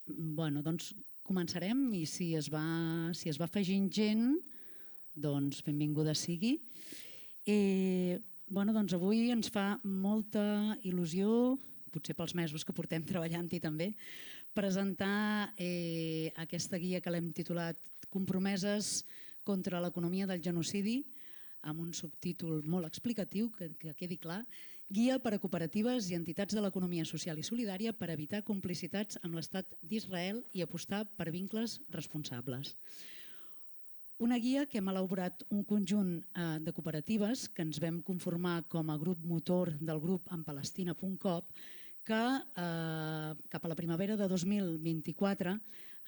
Bueno, doncs començarem i si es va afegint gent, doncs benvinguda sigui. Doncs avui ens fa molta il·lusió, potser pels mesos que portem treballant-hi també, presentar aquesta guia que l'hem titulat Compromeses contra l'economia del genocidi, amb un subtítol molt explicatiu, que quedi clar, Guia per a cooperatives i entitats de l'economia social i solidària per evitar complicitats amb l'Estat d'Israel i apostar per vincles responsables. Una guia que hem elaborat un conjunt de cooperatives que ens vam conformar com a grup motor del grup enpalestina.com, que cap a la primavera de 2024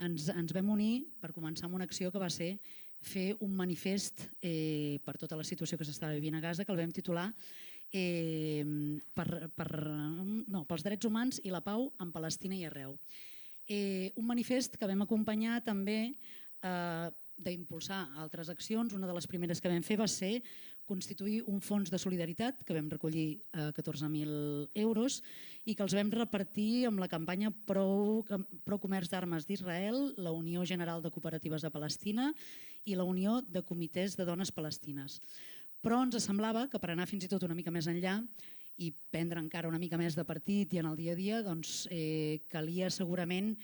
ens vam unir per començar amb una acció que va ser fer un manifest per tota la situació que s'estava vivint a Gaza, que el vam titular pels drets humans i la pau en Palestina i arreu. Un manifest que vam acompanyar també d'impulsar altres accions. Una de les primeres que vam fer va ser constituir un fons de solidaritat que vam recollir 14.000 euros i que els vam repartir amb la campanya Pro Comerç d'Armes d'Israel, la Unió General de Cooperatives de Palestina i la Unió de Comitès de Dones Palestines. Però ens semblava que per anar fins i tot una mica més enllà i prendre encara una mica més de partit i en el dia a dia, doncs calia segurament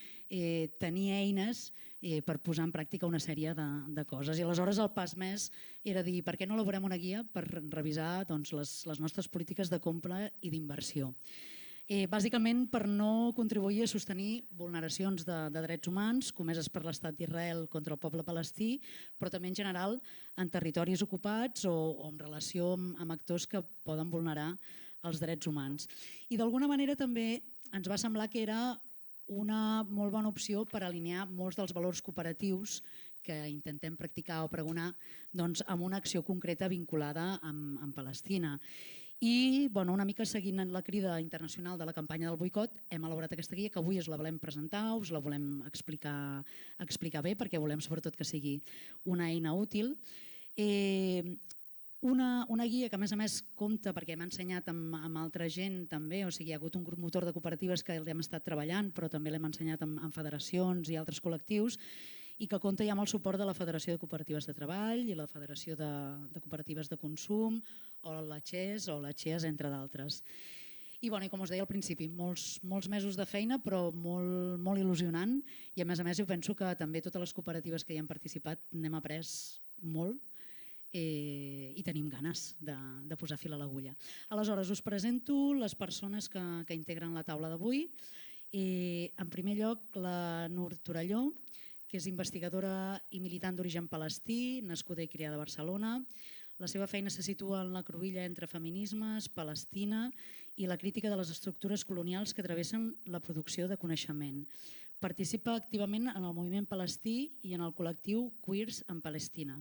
tenir eines per posar en pràctica una sèrie de coses. I aleshores el pas més era dir per què no elaborem una guia per revisar les nostres polítiques de compra i d'inversió. Bàsicament per no contribuir a sostenir vulneracions de drets humans comeses per l'Estat d'Israel contra el poble palestí, però també en general en territoris ocupats o en relació amb actors que poden vulnerar els drets humans. I d'alguna manera també ens va semblar que era una molt bona opció per alinear molts dels valors cooperatius que intentem practicar o pregonar amb una acció concreta vinculada amb Palestina. I una mica seguint la crida internacional de la campanya del boicot, hem elaborat aquesta guia que avui us la volem presentar, us la volem explicar bé perquè volem sobretot que sigui una eina útil. Una guia que a més compta, perquè hem ensenyat amb altra gent també, o sigui, hi ha hagut un grup motor de cooperatives que l'hem estat treballant, però també l'hem ensenyat amb federacions i altres col·lectius, i que compta ja amb el suport de la Federació de Cooperatives de Treball i la Federació de Cooperatives de Consum, o la CHES, entre d'altres. I com us deia al principi, molts mesos de feina, però molt il·lusionant, i a més jo penso que també totes les cooperatives que hi han participat n'hem après molt, i tenim ganes de posar fil a l'agulla. Aleshores, us presento les persones que integren la taula d'avui. En primer lloc, la Nur Torelló, que és investigadora i militant d'origen palestí, nascuda i criada a Barcelona. La seva feina se situa en la cruïlla entre feminismes, Palestina i la crítica de les estructures colonials que travessen la producció de coneixement. Participa activament en el moviment palestí i en el col·lectiu Queers en Palestina.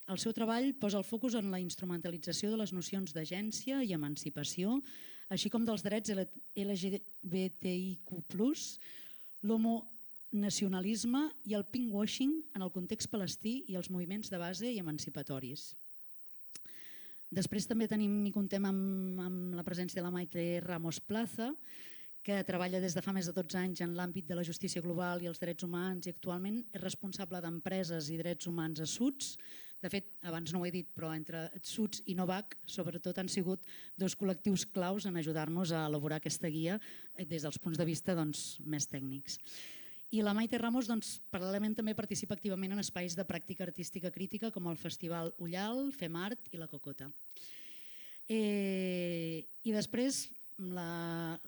El seu treball posa el focus en la instrumentalització de les nocions d'agència i emancipació, així com dels drets LGBTIQ+, l'homonacionalisme i el pinkwashing en el context palestí i els moviments de base i emancipatoris. Després també i comptem amb la presència de la Maite Ramos Plaza, que treballa des de fa més de 12 anys en l'àmbit de la justícia global i els drets humans i actualment és responsable d'empreses i drets humans a SUTS. De fet, abans no ho he dit, però entre SUTS i Novac sobretot han sigut dos col·lectius claus en ajudar-nos a elaborar aquesta guia des dels punts de vista més tècnics. I la Maite Ramos, paral·lelament, també participa activament en espais de pràctica artística crítica com el Festival Ullal, Fem Art i la Cocota. I després la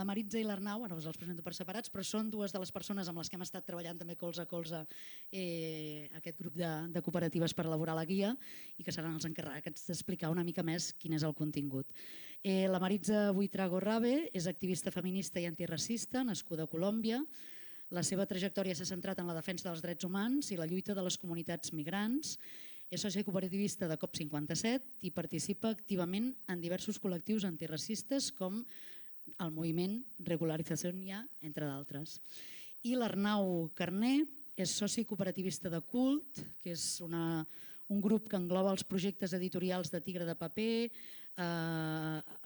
Maritza i l'Arnau, ara us els presento per separats, però són dues de les persones amb les que hem estat treballant també colze a colze aquest grup de cooperatives per elaborar la guia i que seran els encarregats d'explicar una mica més quin és el contingut. La Maritza Buitrago Rabe és activista feminista i antiracista, nascuda a Colòmbia. La seva trajectòria s'ha centrat en la defensa dels drets humans i la lluita de les comunitats migrants. És sòcia cooperativista de COP57 i participa activament en diversos col·lectius antiracistes com el moviment Regularización Ya, entre d'altres. I l'Arnau Carné és soci cooperativista de Cult, que és un grup que engloba els projectes editorials de Tigre de Paper,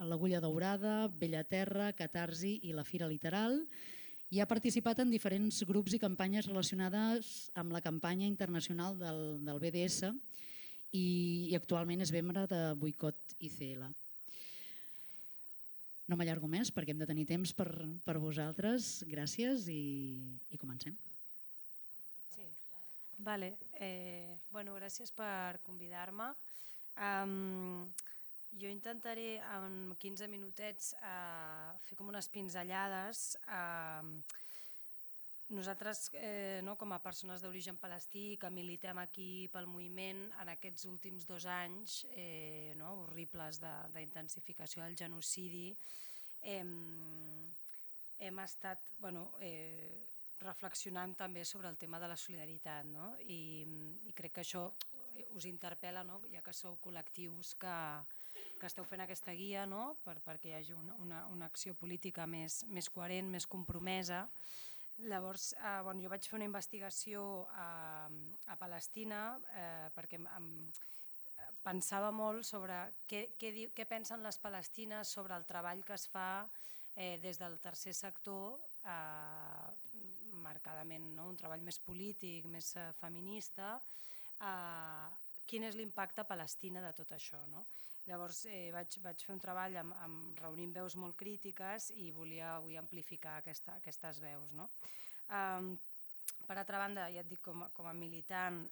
l'Agulla Daurada, Bellaterra, Catarsi i la Fira Literal. i ha participat en diferents grups i campanyes relacionades amb la campanya internacional del BDS i actualment és membre de Boicot ICL. No m'allargo més perquè hem de tenir temps per vosaltres. Gràcies i comencem. Sí, vale. Gràcies per convidar-me. Jo intentaré en 15 minutets fer com unes pinzellades. Nosaltres, com a persones d'origen palestí que militem aquí pel moviment, en aquests últims 2 anys horribles d'intensificació del genocidi, hem estat reflexionant també sobre el tema de la solidaritat, i crec que això us interpel·la, ja que sou col·lectius que esteu fent aquesta guia perquè hi hagi una acció política més coherent, més compromesa. Llavors, jo vaig fer una investigació a Palestina perquè pensava molt sobre què pensen les palestines sobre el treball que es fa des del tercer sector, marcadament un treball més polític, més feminista, quin és l'impacte a Palestina de tot això. Llavors vaig fer un treball reunint veus molt crítiques i volia avui amplificar aquestes veus. Per altra banda, ja et dic, com a militant,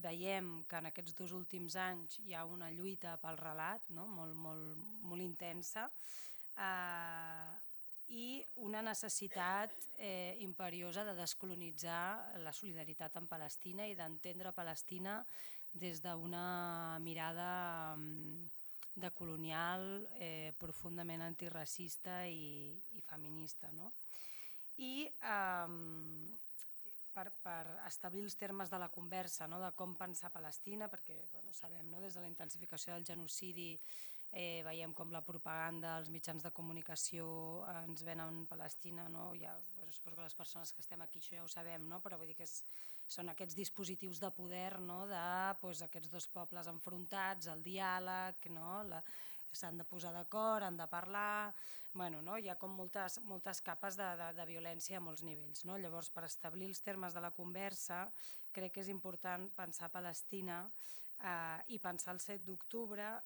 veiem que en aquests 2 últims anys hi ha una lluita pel relat molt intensa i una necessitat imperiosa de descolonitzar la solidaritat amb Palestina i d'entendre Palestina des d'una mirada decolonial, profundament antiracista i feminista. I per establir els termes de la conversa, de com pensar Palestina, perquè sabem, des de la intensificació del genocidi veiem com la propaganda, els mitjans de comunicació ens venen Palestina, suposo que les persones que estem aquí això ja ho sabem, però vull dir que són aquests dispositius de poder d'aquests 2 pobles enfrontats, el diàleg, s'han de posar d'acord, han de parlar, hi ha com moltes capes de violència a molts nivells. Llavors, per establir els termes de la conversa, crec que és important pensar Palestina i pensar el 7 d'octubre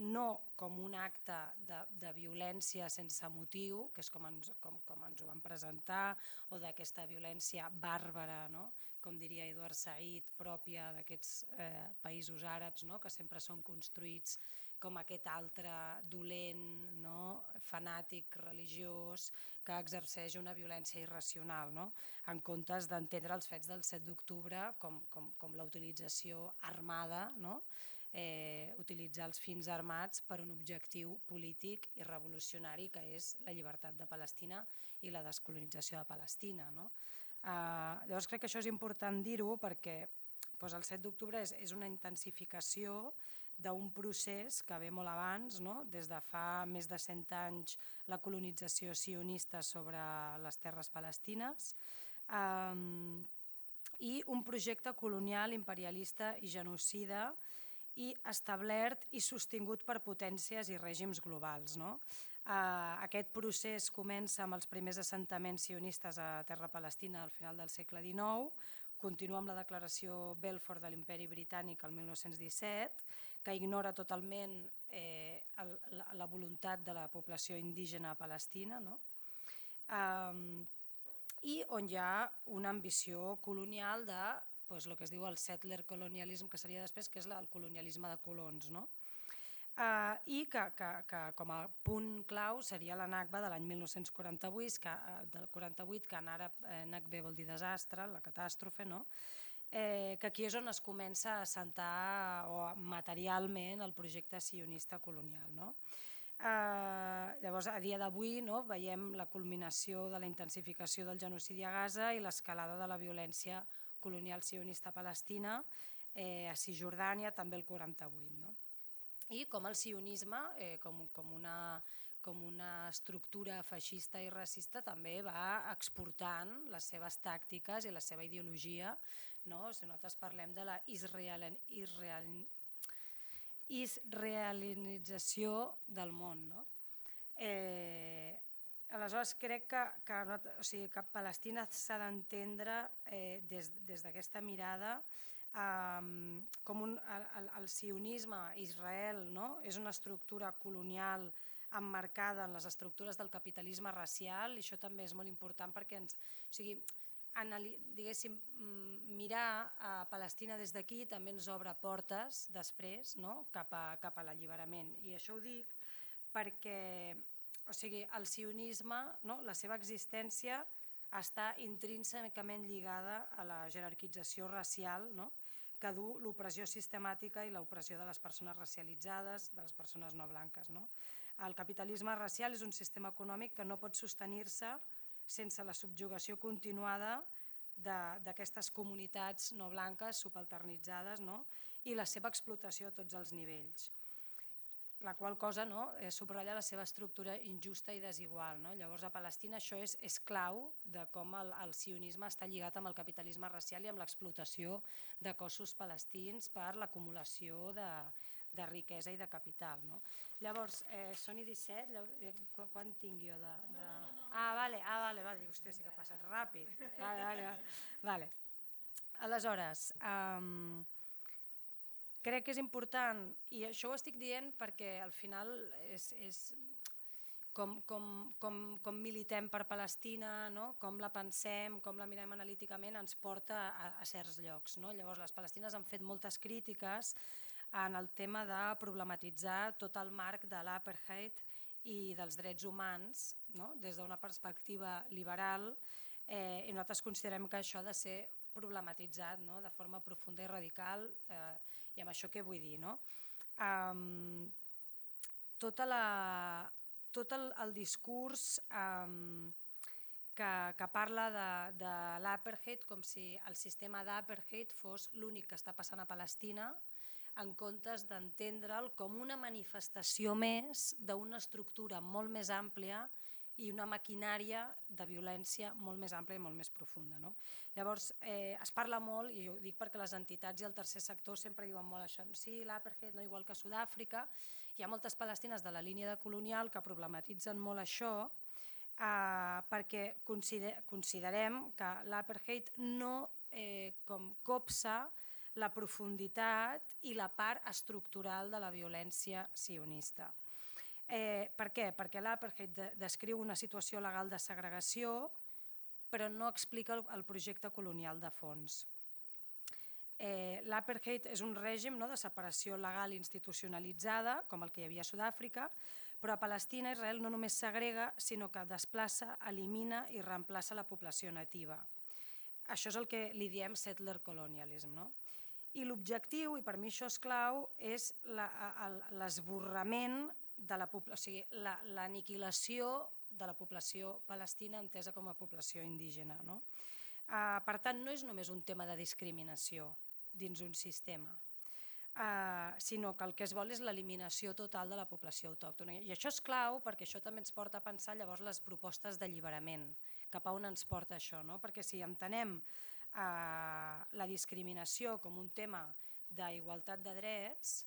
no com un acte de violència sense motiu, que és com ens ho van presentar, o d'aquesta violència bàrbara, com diria Eduard Said, pròpia d'aquests països àrabs, que sempre són construïts com aquest altre dolent, fanàtic, religiós, que exerceix una violència irracional, en comptes d'entendre els fets del 7 d'octubre com la utilització armada, utilitzar els fins armats per un objectiu polític i revolucionari que és la llibertat de Palestina i la descolonització de Palestina. Llavors crec que això és important dir-ho perquè el 7 d'octubre és una intensificació d'un procés que ve molt abans, des de fa més de 100 anys la colonització sionista sobre les terres palestines i un projecte colonial, imperialista i genocida i establert i sostingut per potències i règims globals. Aquest procés comença amb els primers assentaments sionistes a terra palestina al final del segle XIX, continua amb la declaració Balfour de l'Imperi Britànic el 1917, que ignora totalment la voluntat de la població indígena palestina, i on hi ha una ambició colonial de el que es diu el settler colonialism, que seria després, que és el colonialisme de colons. I que com a punt clau seria la Nakba de l'any 1948, que en àrab Nakba vol dir desastre, la catàstrofe, que aquí és on es comença a assentar materialment el projecte sionista colonial. Llavors, a dia d'avui veiem la culminació de la intensificació del genocidi a Gaza i l'escalada de la violència colonial sionista palestina a Cisjordània, també el 48. I com el sionisme, com una estructura feixista i racista, també va exportant les seves tàctiques i la seva ideologia. Si nosaltres parlem de la israelització del món. Aleshores, crec que Palestina s'ha d'entendre des d'aquesta mirada com el sionisme a Israel és una estructura colonial emmarcada en les estructures del capitalisme racial, i això també és molt important perquè mirar a Palestina des d'aquí també ens obre portes després cap a l'alliberament. I això ho dic perquè el sionisme, la seva existència està intrínsecament lligada a la jerarquització racial que du l'opressió sistemàtica i l'opressió de les persones racialitzades, de les persones no blanques. El capitalisme racial és un sistema econòmic que no pot sostenir-se sense la subjugació continuada d'aquestes comunitats no blanques subalternitzades i la seva explotació a tots els nivells, la qual cosa subratlla la seva estructura injusta i desigual. Llavors a Palestina això és clau de com el sionisme està lligat amb el capitalisme racial i amb l'explotació de cossos palestins per l'acumulació de riquesa i de capital. Llavors, són i 17, quan tinc jo de... Vale, hòstia, sí que ha passat ràpid. Vale. Aleshores, crec que és important, i això ho estic dient perquè al final com militem per Palestina, com la pensem, com la mirem analíticament, ens porta a certs llocs. Llavors, les palestines han fet moltes crítiques en el tema de problematitzar tot el marc de l'apartheid i dels drets humans des d'una perspectiva liberal, i nosaltres considerem que això ha de ser problematitzat de forma profunda i radical. I amb això què vull dir? Tot el discurs que parla de l'apartheid com si el sistema d'apartheid fos l'únic que està passant a Palestina, en comptes d'entendre'l com una manifestació més d'una estructura molt més àmplia i una maquinària de violència molt més àmplia i molt més profunda. Llavors, es parla molt, i ho dic perquè les entitats i el tercer sector sempre diuen molt això, sí, l'apartheid, igual que a Sud-àfrica, hi ha moltes palestines de la línia de colonial que problematitzen molt això perquè considerem que l'apartheid no copsa la profunditat i la part estructural de la violència sionista. Per què? Perquè l'apartheid descriu una situació legal de segregació, però no explica el projecte colonial de fons. L'apartheid és un règim de separació legal institucionalitzada, com el que hi havia a Sud-àfrica, però a Palestina Israel no només segrega, sinó que desplaça, elimina i reemplaça la població nativa. Això és el que li diem settler colonialism. I l'objectiu, i per mi això és clau, és l'esborrament de la població, o sigui, l'aniquilació de la població palestina entesa com a població indígena. Per tant, no és només un tema de discriminació dins un sistema, sinó que el que es vol és l'eliminació total de la població autòctona. I això és clau perquè això també ens porta a pensar llavors les propostes d'alliberament, cap a on ens porta això, perquè si entenem la discriminació com un tema d'igualtat de drets,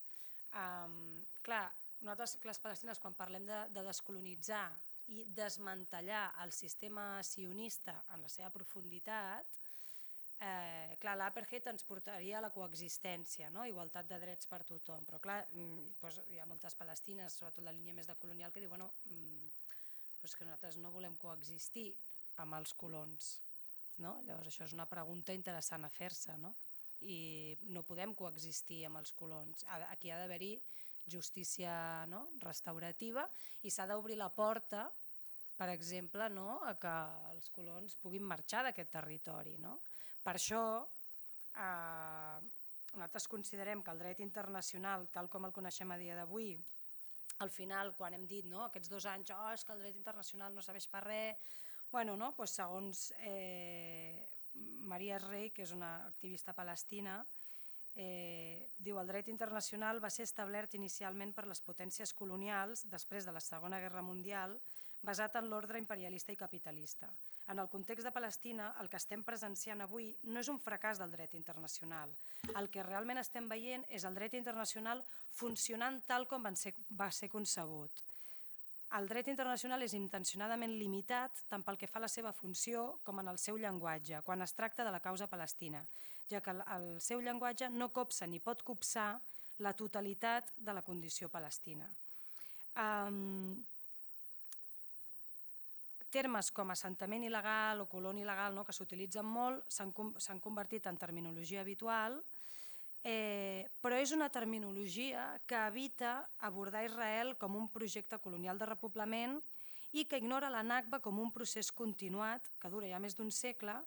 clar, nosaltres, les palestines, quan parlem de descolonitzar i desmantellar el sistema sionista en la seva profunditat, clar, l'apartheid ens portaria a la coexistència, igualtat de drets per tothom, però clar, hi ha moltes palestines, sobretot la línia més de colonial, que diuen però és que nosaltres no volem coexistir amb els colons. Llavors això és una pregunta interessant a fer-se, i no podem coexistir amb els colons. Aquí ha d'haver-hi justícia restaurativa i s'ha d'obrir la porta, per exemple, a que els colons puguin marxar d'aquest territori. Per això nosaltres considerem que el dret internacional, tal com el coneixem a dia d'avui, al final, quan hem dit aquests 2 anys és que el dret internacional no serveix per res, segons Maria Rey, que és una activista palestina, diu el dret internacional va ser establert inicialment per les potències colonials després de la Segona Guerra Mundial, basat en l'ordre imperialista i capitalista. En el context de Palestina, el que estem presenciant avui no és un fracàs del dret internacional. El que realment estem veient és el dret internacional funcionant tal com va ser concebut. el dret internacional és intencionadament limitat tant pel que fa a la seva funció com en el seu llenguatge, quan es tracta de la causa palestina, ja que el seu llenguatge no copsa ni pot copsar la totalitat de la condició palestina. Termes com assentament il·legal o colònia il·legal, que s'utilitzen molt, s'han convertit en terminologia habitual, però és una terminologia que evita abordar Israel com un projecte colonial de repoblament i que ignora la Nakba com un procés continuat que dura ja més d'un segle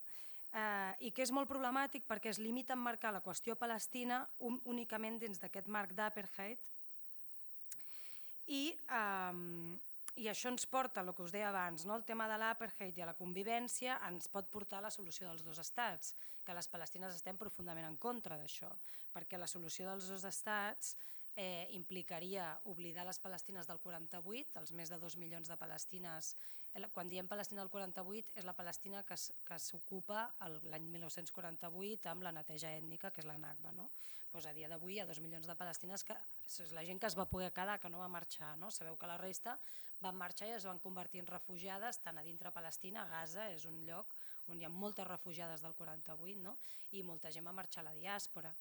i que és molt problemàtic perquè es limita a emmarcar la qüestió palestina únicament dins d'aquest marc d'apartheid i això ens porta a el que us deia abans, el tema de l'apartheid i a la convivència ens pot portar a la solució dels dos estats, que les palestines estem profundament en contra d'això, perquè la solució dels dos estats implicaria oblidar les palestines del 48, els més de 2 milions de palestines. Quan diem Palestina del 48 és la Palestina que s'ocupa l'any 1948 amb la neteja ètnica, que és la Nakba. A dia d'avui hi ha 2 milions de palestines, que és la gent que es va poder quedar, que no va marxar. Sabeu que la resta van marxar i es van convertir en refugiades tant a dintre Palestina. Gaza és un lloc on hi ha moltes refugiades del 48 i molta gent va marxar a la diàspora.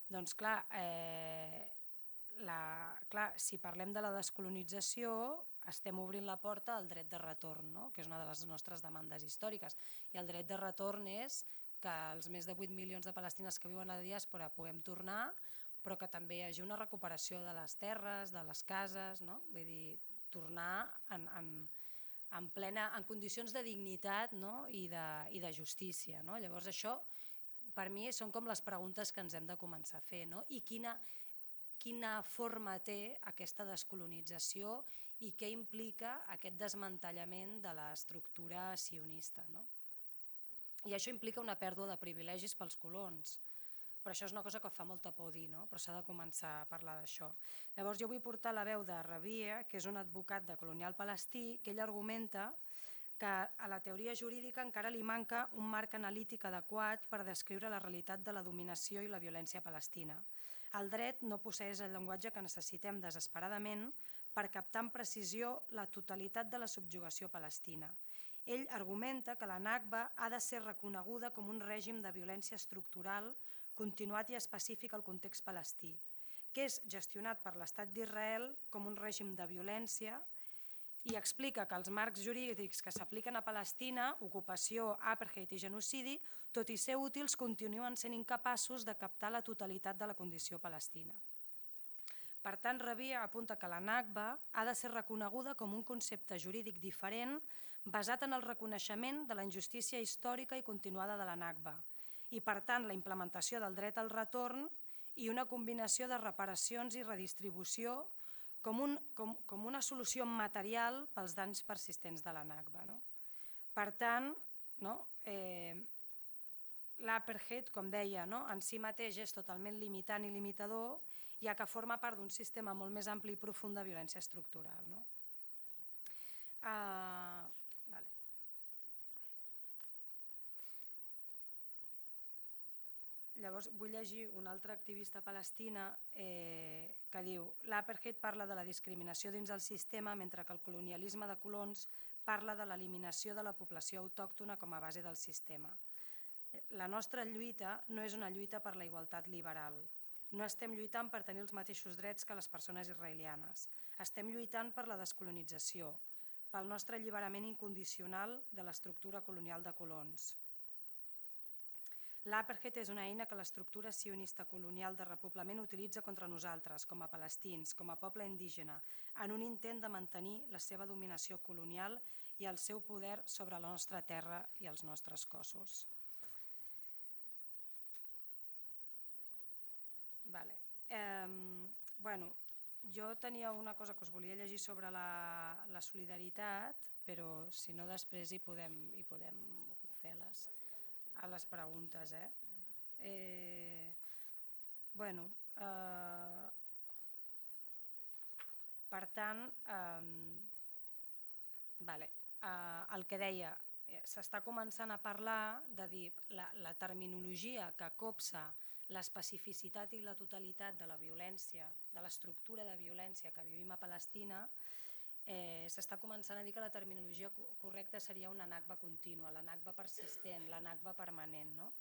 Doncs clar, si parlem de la descolonització, estem obrint la porta al dret de retorn, que és una de les nostres demandes històriques. I el dret de retorn és que els més de 8 milions de palestines que viuen a la diàspora puguem tornar, però que també hi hagi una recuperació de les terres, de les cases, vull dir, tornar en condicions de dignitat i de justícia. Llavors això, per mi, són com les preguntes que ens hem de començar a fer. I quina forma té aquesta descolonització i què implica aquest desmantellament de l'estructura sionista. I això implica una pèrdua de privilegis pels colons, però això és una cosa que fa molta por dir, però s'ha de començar a parlar d'això. Llavors jo vull portar la veu de Rabia, que és un advocat de colonial palestí, que ell argumenta que a la teoria jurídica encara li manca un marc analític adequat per descriure la realitat de la dominació i la violència palestina. El dret no posseeix el llenguatge que necessitem desesperadament per captar amb precisió la totalitat de la subjugació palestina. Ell argumenta que la Nakba ha de ser reconeguda com un règim de violència estructural continuat i específic al context palestí, que és gestionat per l'Estat d'Israel com un règim de violència i explica que els marcs jurídics que s'apliquen a Palestina, ocupació, apartheid i genocidi, tot i ser útils, continuen sent incapaços de captar la totalitat de la condició palestina. Per tant, Rabia apunta que la Nakba ha de ser reconeguda com un concepte jurídic diferent basat en el reconeixement de la injustícia històrica i continuada de la Nakba i, per tant, la implementació del dret al retorn i una combinació de reparacions i redistribució com una solució material pels danys persistents de la Nakba. Per tant, l'apartheid, com deia, en si mateix és totalment limitant i limitador, ja que forma part d'un sistema molt més ampli i profund de violència estructural. Llavors vull llegir una altra activista palestina que diu: l'apartheid parla de la discriminació dins el sistema, mentre que el colonialisme de colons parla de l'eliminació de la població autòctona com a base del sistema. La nostra lluita no és una lluita per la igualtat liberal. No estem lluitant per tenir els mateixos drets que les persones israelianes. Estem lluitant per la descolonització, pel nostre alliberament incondicional de l'estructura colonial de colons. L'apartheid és una eina que l'estructura sionista colonial de repoblament utilitza contra nosaltres, com a palestins, com a poble indígena, en un intent de mantenir la seva dominació colonial i el seu poder sobre la nostra terra i els nostres cossos. Jo tenia una cosa que us volia llegir sobre la solidaritat, però si no després hi podem fer a les preguntes. Per tant, el que deia, s'està començant a parlar de dir la terminologia que copsa l'especificitat i la totalitat de la violència, de l'estructura de violència que vivim a Palestina, s'està començant a dir que la terminologia correcta seria una Nakba contínua, la Nakba persistent, la Nakba permanent, no?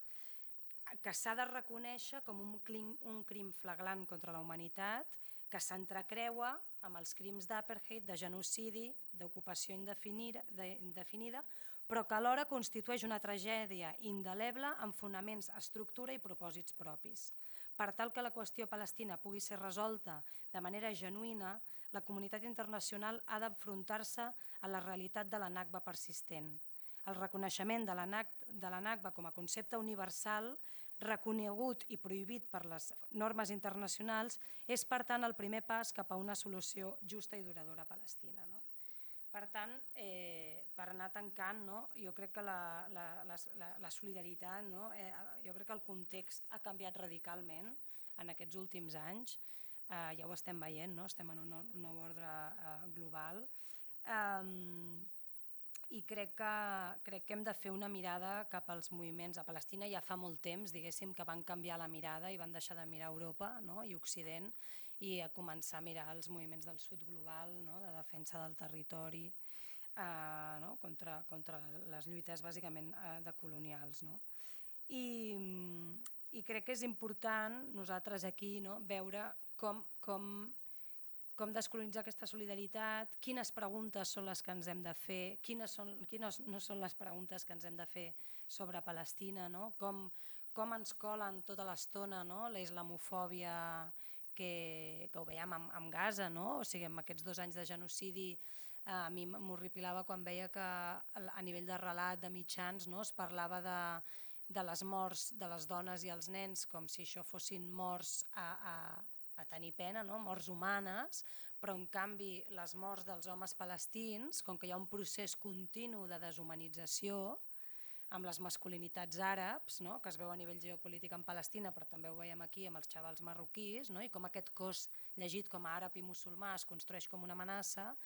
Que s'ha de reconèixer com un crim flagrant contra la humanitat que s'entrecreua amb els crims d'apartheid, de genocidi, d'ocupació indefinida, però que alhora constitueix una tragèdia indeleble amb fonaments, estructura i propòsits propis. Per tal que la qüestió palestina pugui ser resolta de manera genuïna, la comunitat internacional ha d'enfrontar-se a la realitat de la Nakba persistent. El reconeixement de la Nakba com a concepte universal, reconegut i prohibit per les normes internacionals, és, per tant, el primer pas cap a una solució justa i duradora a Palestina. Per tant, per anar tancant, jo crec que la solidaritat, jo crec que el context ha canviat radicalment en aquests últims anys, ja ho estem veient, estem en un nou ordre global, i crec que hem de fer una mirada cap als moviments a Palestina. Ja fa molt temps, diguéssim, que van canviar la mirada i van deixar de mirar Europa i Occident i a començar a mirar els moviments del sud global, de defensa del territori, contra les lluites bàsicament decolonials. I crec que és important nosaltres aquí veure com descolonitzar aquesta solidaritat, quines preguntes són les que ens hem de fer, quines no són les preguntes que ens hem de fer sobre Palestina, com ens colen tota l'estona la islamofòbia que ho veiem amb Gaza, o sigui, amb aquests 2 anys de genocidi. A mi m'horripilava quan veia que a nivell de relat, de mitjans, es parlava de les morts de les dones i els nens com si això fossin morts a tenir pena, morts humanes, però en canvi les morts dels homes palestins, com que hi ha un procés continu de deshumanització amb les masculinitats àrabs, que es veu a nivell geopolític en Palestina, però també ho veiem aquí amb els xavals marroquís, i com aquest cos llegit com a àrab i musulmà es construeix com una amenaça,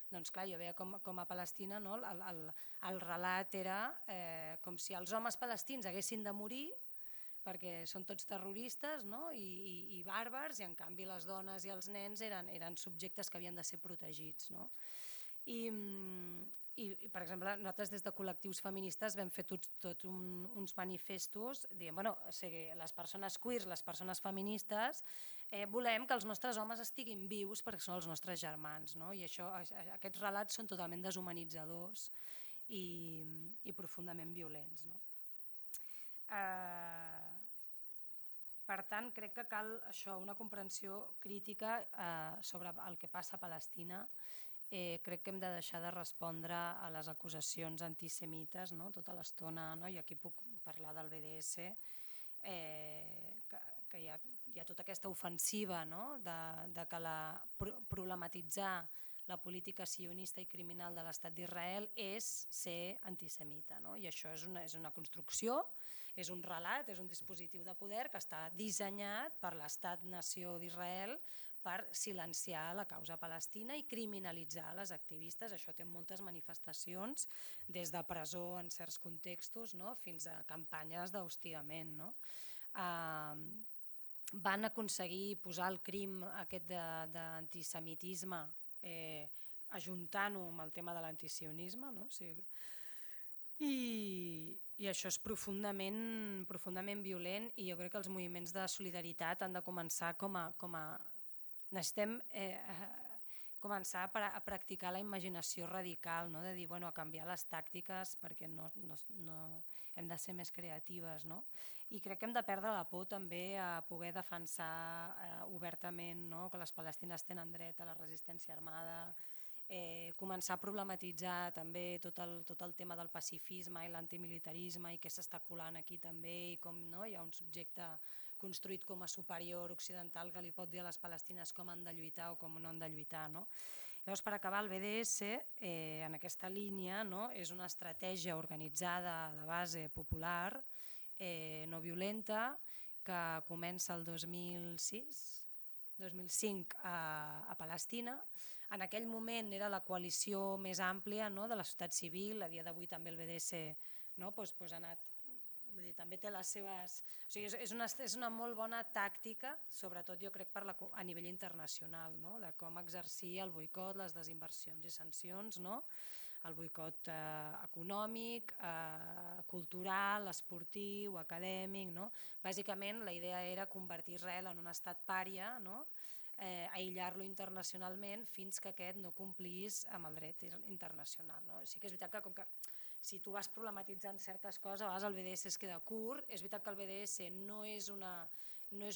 doncs clar, jo veia com a Palestina el relat era com si els homes palestins haguessin de morir perquè són tots terroristes i bàrbars, i en canvi les dones i els nens eren subjectes que havien de ser protegits. I, per exemple, nosaltres des de col·lectius feministes vam fer tots uns manifestos dient, les persones queers, les persones feministes, volem que els nostres homes estiguin vius perquè són els nostres germans, i aquests relats són totalment deshumanitzadors i profundament violents. Per tant, crec que cal una comprensió crítica sobre el que passa a Palestina. Crec que hem de deixar de respondre a les acusacions antisemites tota l'estona, i aquí puc parlar del BDS, que hi ha tota aquesta ofensiva de problematitzar la política sionista i criminal de l'Estat d'Israel és ser antisemita, i això és una construcció, és un relat, és un dispositiu de poder que està dissenyat per l'Estat-nació d'Israel per silenciar la causa palestina i criminalitzar les activistes. Això té moltes manifestacions, des de presó en certs contextos fins a campanyes d'hostigament. Van aconseguir posar el crim aquest d'antisemitisme ajuntant-ho amb el tema de l'antisionisme, i això és profundament violent, i jo crec que els moviments de solidaritat han de començar necessitem començar a practicar la imaginació radical, de dir, a canviar les tàctiques perquè hem de ser més creatives. I crec que hem de perdre la por també a poder defensar obertament que les palestines tenen dret a la resistència armada, començar a problematitzar també tot el tema del pacifisme i l'antimilitarisme i què s'està colant aquí també, i com hi ha un subjecte construït com a superior occidental que li pot dir a les palestines com han de lluitar o com no han de lluitar. Llavors, per acabar, el BDS, en aquesta línia, és una estratègia organitzada de base popular, no violenta, que comença el 2005 a Palestina. En aquell moment era la coalició més àmplia de la societat civil, a dia d'avui també el BDS ha anat Vull dir, també té les seves... O sigui, és una molt bona tàctica, sobretot jo crec a nivell internacional, no? De com exercir el boicot, les desinversions i sancions, no? El boicot econòmic, cultural, esportiu, acadèmic, no? Bàsicament la idea era convertir Israel en un estat pària, no? Aïllar-lo internacionalment fins que aquest no complís amb el dret internacional, no? Sí que és veritat que com que si tu vas problematitzant certes coses, a vegades el BDS es queda curt. És veritat que el BDS no és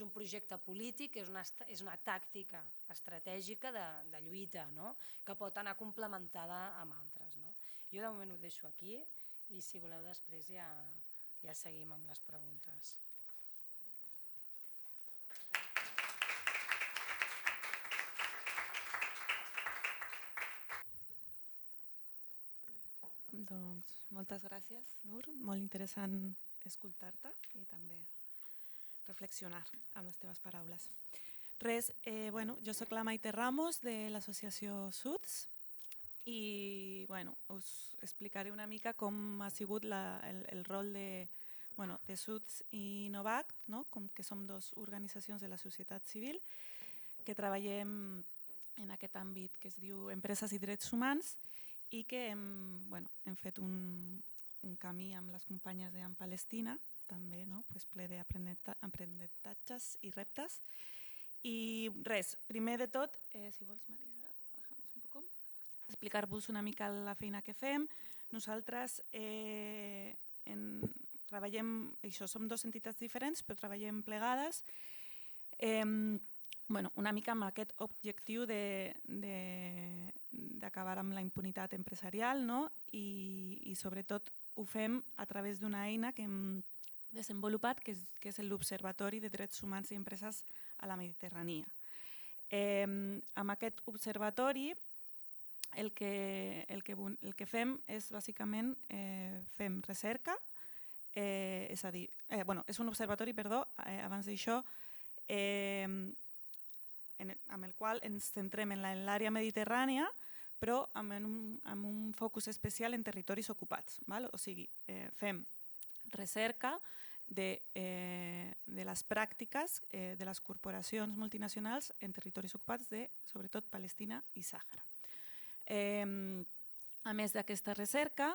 un projecte polític, és una tàctica estratègica de lluita, no? Que pot anar complementada amb altres. No? Jo de moment ho deixo aquí i si voleu després ja seguim amb les preguntes. Doncs moltes gràcies, Nur. Molt interessant escoltar-te i també reflexionar amb les teves paraules. Res, jo soc la Maite Ramos de l'associació SUDS i us explicaré una mica com ha sigut el rol de SUDS i Novact, no? Com que som dues organitzacions de la societat civil que treballem en aquest àmbit que es diu Empreses i Drets Humans i que hem fet un camí amb les companyes d'Am Palestina, també ple d'aprenentatges i reptes. I res, primer de tot, si vols, Marisa, explicar-vos una mica la feina que fem. Nosaltres treballem, som dues entitats diferents, però treballem plegades, una mica amb aquest objectiu d'acabar amb la impunitat empresarial, no? I sobretot ho fem a través d'una eina que hem desenvolupat, que és l'Observatori de Drets Humans i Empreses a la Mediterrània. Amb aquest observatori el que fem és bàsicament fem recerca, és a dir, és un observatori, abans d'això, amb el qual ens centrem en l'àrea mediterrània, però amb un focus especial en territoris ocupats. O sigui, fem recerca de les pràctiques de les corporacions multinacionals en territoris ocupats de, sobretot, Palestina i Sàhara. A més d'aquesta recerca,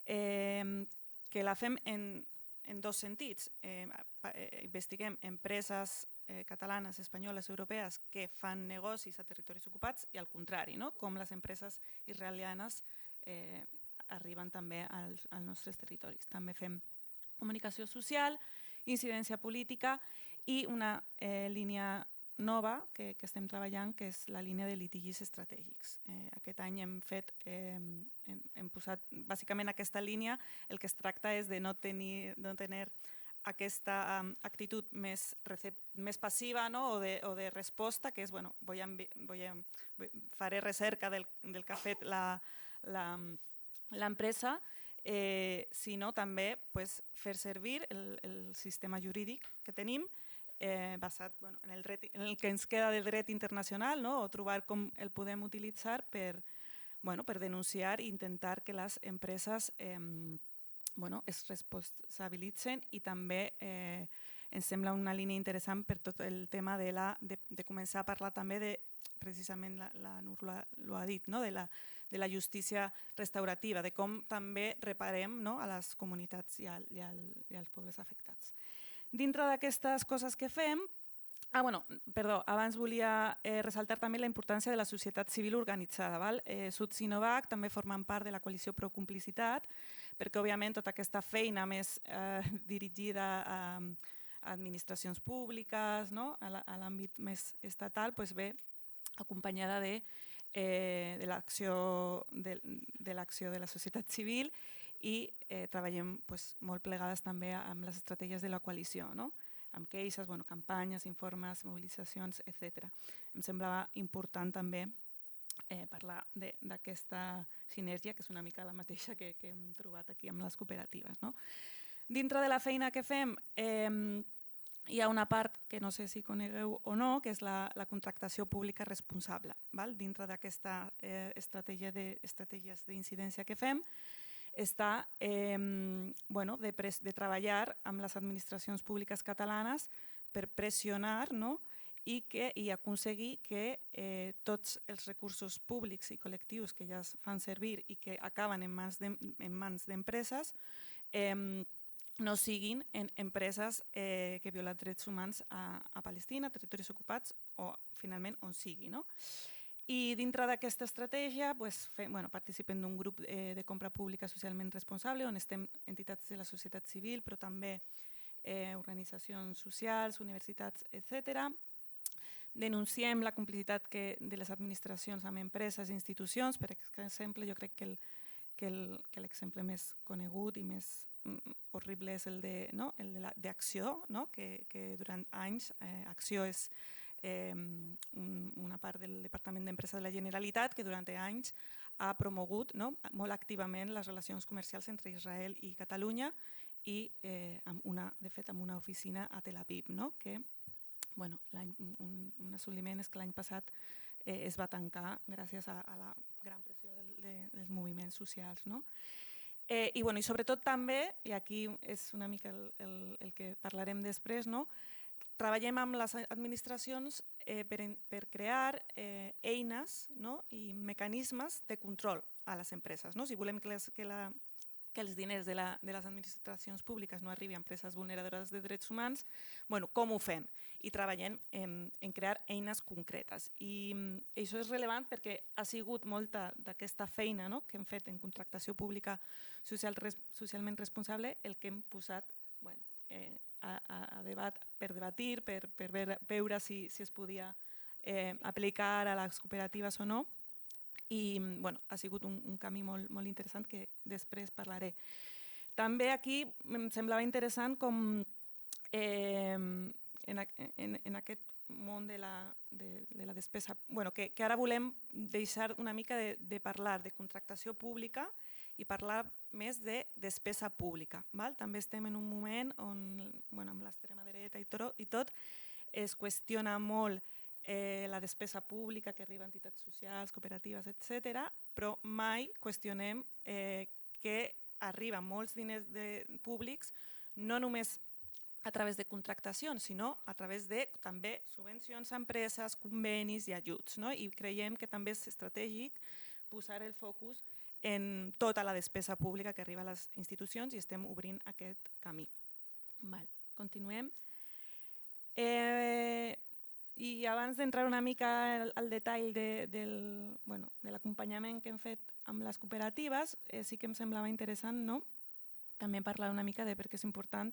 que la fem en dos sentits. Investiguem empreses catalanes, espanyoles, europees que fan negocis a territoris ocupats i al contrari, com les empreses israelianes arriben també als nostres territoris. També fem comunicació social, incidència política i una línia nova que estem treballant, que és la línia de litigis estratègics. Aquest any hem posat, bàsicament aquesta línia, el que es tracta és de no tenir aquesta actitud més passiva o de resposta, que és, faré recerca del que ha fet l'empresa, sinó també fer servir el sistema jurídic que tenim basat en el que ens queda del dret internacional, o trobar com el podem utilitzar per denunciar i intentar que les empreses es responsabilitzen i també ens sembla una línia interessant per tot el tema de començar a parlar també precisament la Nur ho ha dit, de la justícia restaurativa, de com també reparem a les comunitats i als pobles afectats. Dintre d'aquestes coses que fem, abans volia ressaltar també la importància de la societat civil organitzada. SUDS i Novact també formen part de la coalició Pro Complicitat, perquè òbviament tota aquesta feina més dirigida a administracions públiques, a l'àmbit més estatal, ve acompanyada de l'acció de la societat civil i treballem molt plegades també amb les estratègies de la coalició, amb queixes, campanyes, informes, mobilitzacions, etc. Em semblava important també parlar d'aquesta sinergia, que és una mica la mateixa que hem trobat aquí amb les cooperatives. Dintre de la feina que fem hi ha una part que no sé si conegueu o no, que és la contractació pública responsable. Dintre d'aquesta estratègies d'incidència que fem, està de treballar amb les administracions públiques catalanes per pressionar i aconseguir que tots els recursos públics i col·lectius que ja es fan servir i que acaben en mans d'empreses no siguin empreses que violen drets humans a Palestina, territoris ocupats o finalment on sigui. I dintre d'aquesta estratègia participem d'un grup de compra pública socialment responsable on estem entitats de la societat civil però també organitzacions socials, universitats, etc. Denunciem la complicitat de les administracions amb empreses i institucions. Per exemple, jo crec que l'exemple més conegut i més horrible és el d'Acció, que durant anys Acció és una part del Departament d'Empresa de la Generalitat que durant anys ha promogut molt activament les relacions comercials entre Israel i Catalunya i, de fet, amb una oficina a Tel Aviv, que un assoliment és que l'any passat es va tancar gràcies a la gran pressió dels moviments socials. I sobretot també, i aquí és una mica el que parlarem després, treballem amb les administracions per crear eines i mecanismes de control a les empreses. Si volem que els diners de les administracions públiques no arribin a empreses vulneradores de drets humans, com ho fem? I treballem en crear eines concretes. I això és rellevant perquè ha sigut molta d'aquesta feina que hem fet en contractació pública socialment responsable el que hem posat a debat per debatir, per veure si es podia aplicar a les cooperatives o no. I ha sigut un camí molt interessant que després parlaré. També aquí em semblava interessant com en aquest món de la despesa, que ara volem deixar una mica de parlar de contractació pública i parlar més de despesa pública. També estem en un moment on amb l'extrema dreta i tot es qüestiona molt la despesa pública que arriba a entitats socials, cooperatives, etc., però mai qüestionem que arriben molts diners públics no només a través de contractacions, sinó a través de també subvencions a empreses, convenis i ajuts. I creiem que també és estratègic posar el focus en tota la despesa pública que arriba a les institucions i estem obrint aquest camí. Continuem. I abans d'entrar una mica al detall de l'acompanyament que hem fet amb les cooperatives, sí que em semblava interessant també parlar una mica de per què és important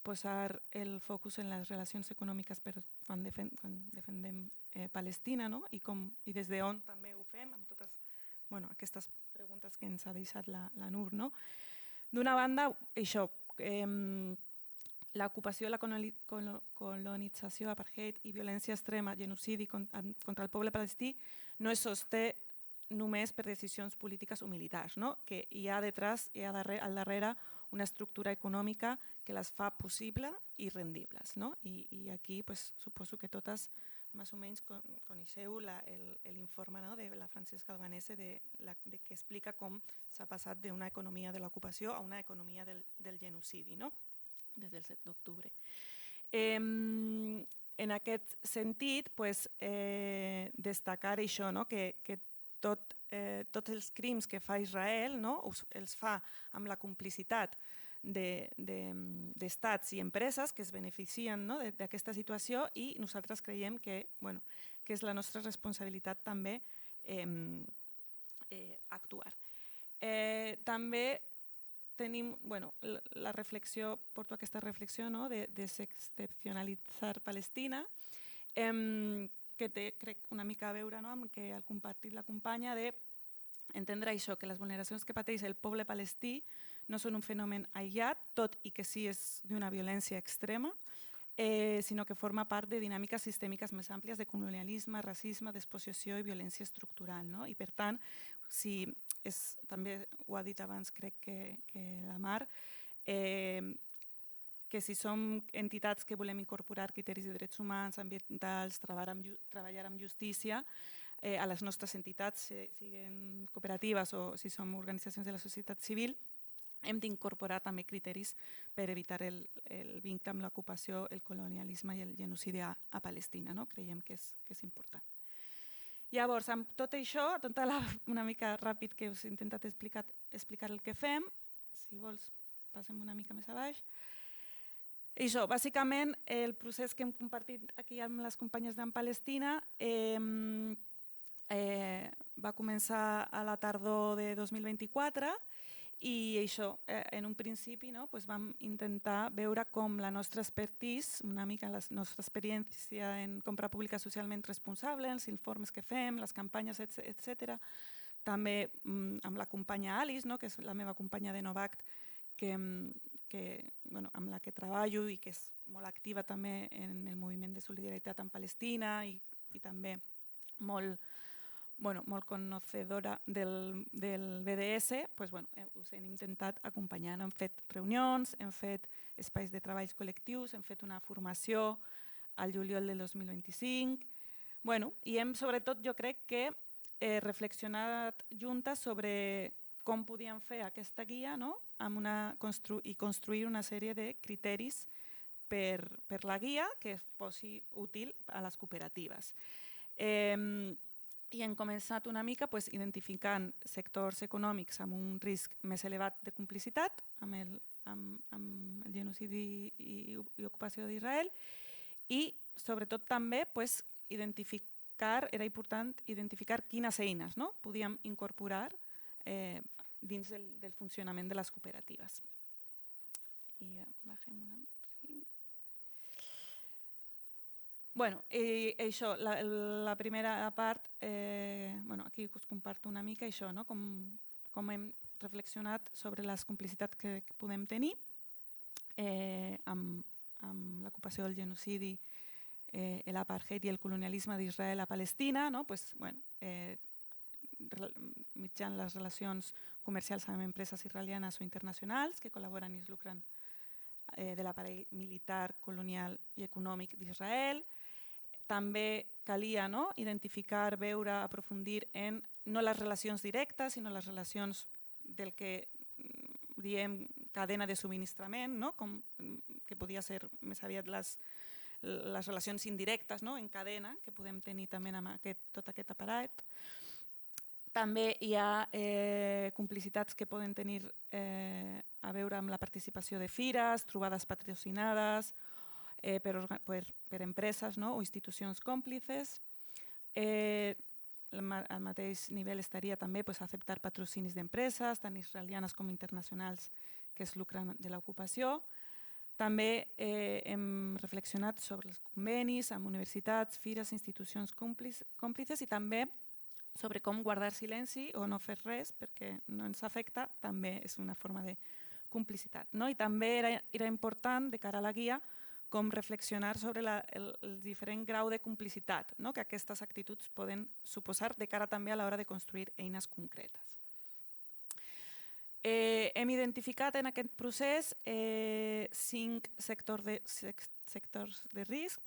posar el focus en les relacions econòmiques quan defendem Palestina i des d'on també ho fem amb totes aquestes preguntes que ens ha deixat la Nur. D'una banda, això, l'ocupació, la colonització, apartheid i violència extrema, genocidi contra el poble palestí no es sosté només per decisions polítiques o militars, que hi ha al darrere una estructura econòmica que les fa possible i rendibles. I aquí suposo que totes més o menys coneixeu l'informe de la Francesca Albanese que explica com s'ha passat d'una economia de l'ocupació a una economia del genocidi, des del 7 d'octubre. En aquest sentit, destacar això, que tots els crims que fa Israel els fa amb la complicitat d'estats i empreses que es beneficien d'aquesta situació i nosaltres creiem que és la nostra responsabilitat també actuar. També tenim la reflexió, porto aquesta reflexió de desexcepcionalitzar Palestina, que té, crec, una mica a veure amb el que ha compartit la companya d'entendre això, que les vulneracions que pateix el poble palestí no són un fenomen aïllat, tot i que sí és d'una violència extrema, sinó que forma part de dinàmiques sistèmiques més àmplies de colonialisme, racisme, despossessió i violència estructural. I per tant, també ho ha dit abans, crec que la Mar, que si som entitats que volem incorporar criteris de drets humans, ambientals, treballar amb justícia, a les nostres entitats, siguin cooperatives o si som organitzacions de la societat civil, hem d'incorporar també criteris per evitar el vincle amb l'ocupació, el colonialisme i el genocidi a Palestina. Creiem que és important. Llavors, amb tot això, una mica ràpid que us he intentat explicar el que fem, si vols passem una mica més a baix. I això, bàsicament, el procés que hem compartit aquí amb les companyes d'en Palestina va començar a la tardor de 2024 i això, en un principi, vam intentar veure com la nostra expertise, una mica la nostra experiència en compra pública socialment responsable, els informes que fem, les campanyes, etc. També amb la companya Alice, que és la meva companya de Novact, amb la que treballo i que és molt activa també en el moviment de solidaritat en Palestina i també molt conocedora del BDS, us hem intentat acompanyar. Hem fet reunions, hem fet espais de treballs col·lectius, hem fet una formació al juliol del 2025 i hem, sobretot, jo crec que reflexionat juntes sobre com podíem fer aquesta guia i construir una sèrie de criteris per la guia que fossi útil a les cooperatives. I hem començat una mica identificant sectors econòmics amb un risc més elevat de complicitat amb el genocidi i ocupació d'Israel i, sobretot, també era important identificar quines eines podíem incorporar dins del funcionament de les cooperatives. I baixem una... Això, la primera part, aquí us comparto una mica això, com hem reflexionat sobre les complicitats que podem tenir amb l'ocupació del genocidi, l'apartheid i el colonialisme d'Israel a Palestina, mitjançant les relacions comercials amb empreses israelianes o internacionals que col·laboren i es lucren de l'aparell militar, colonial i econòmic d'Israel. També calia identificar, veure, aprofundir en no les relacions directes, sinó les relacions del que diem cadena de subministrament, que podia ser més aviat les relacions indirectes en cadena que podem tenir també amb tot aquest aparat. També hi ha complicitats que poden tenir a veure amb la participació de fires, trobades patrocinades per empreses o institucions còmplices. Al mateix nivell estaria també acceptar patrocinis d'empreses, tant israelianes com internacionals, que es lucren de l'ocupació. També hem reflexionat sobre els convenis amb universitats, fires, institucions còmplices i també sobre com guardar silenci o no fer res perquè no ens afecta, també és una forma de complicitat. I també era important, de cara a la guia, com reflexionar sobre el diferent grau de complicitat que aquestes actituds poden suposar de cara també a l'hora de construir eines concretes. Hem identificat en aquest procés 5 sectors de risc.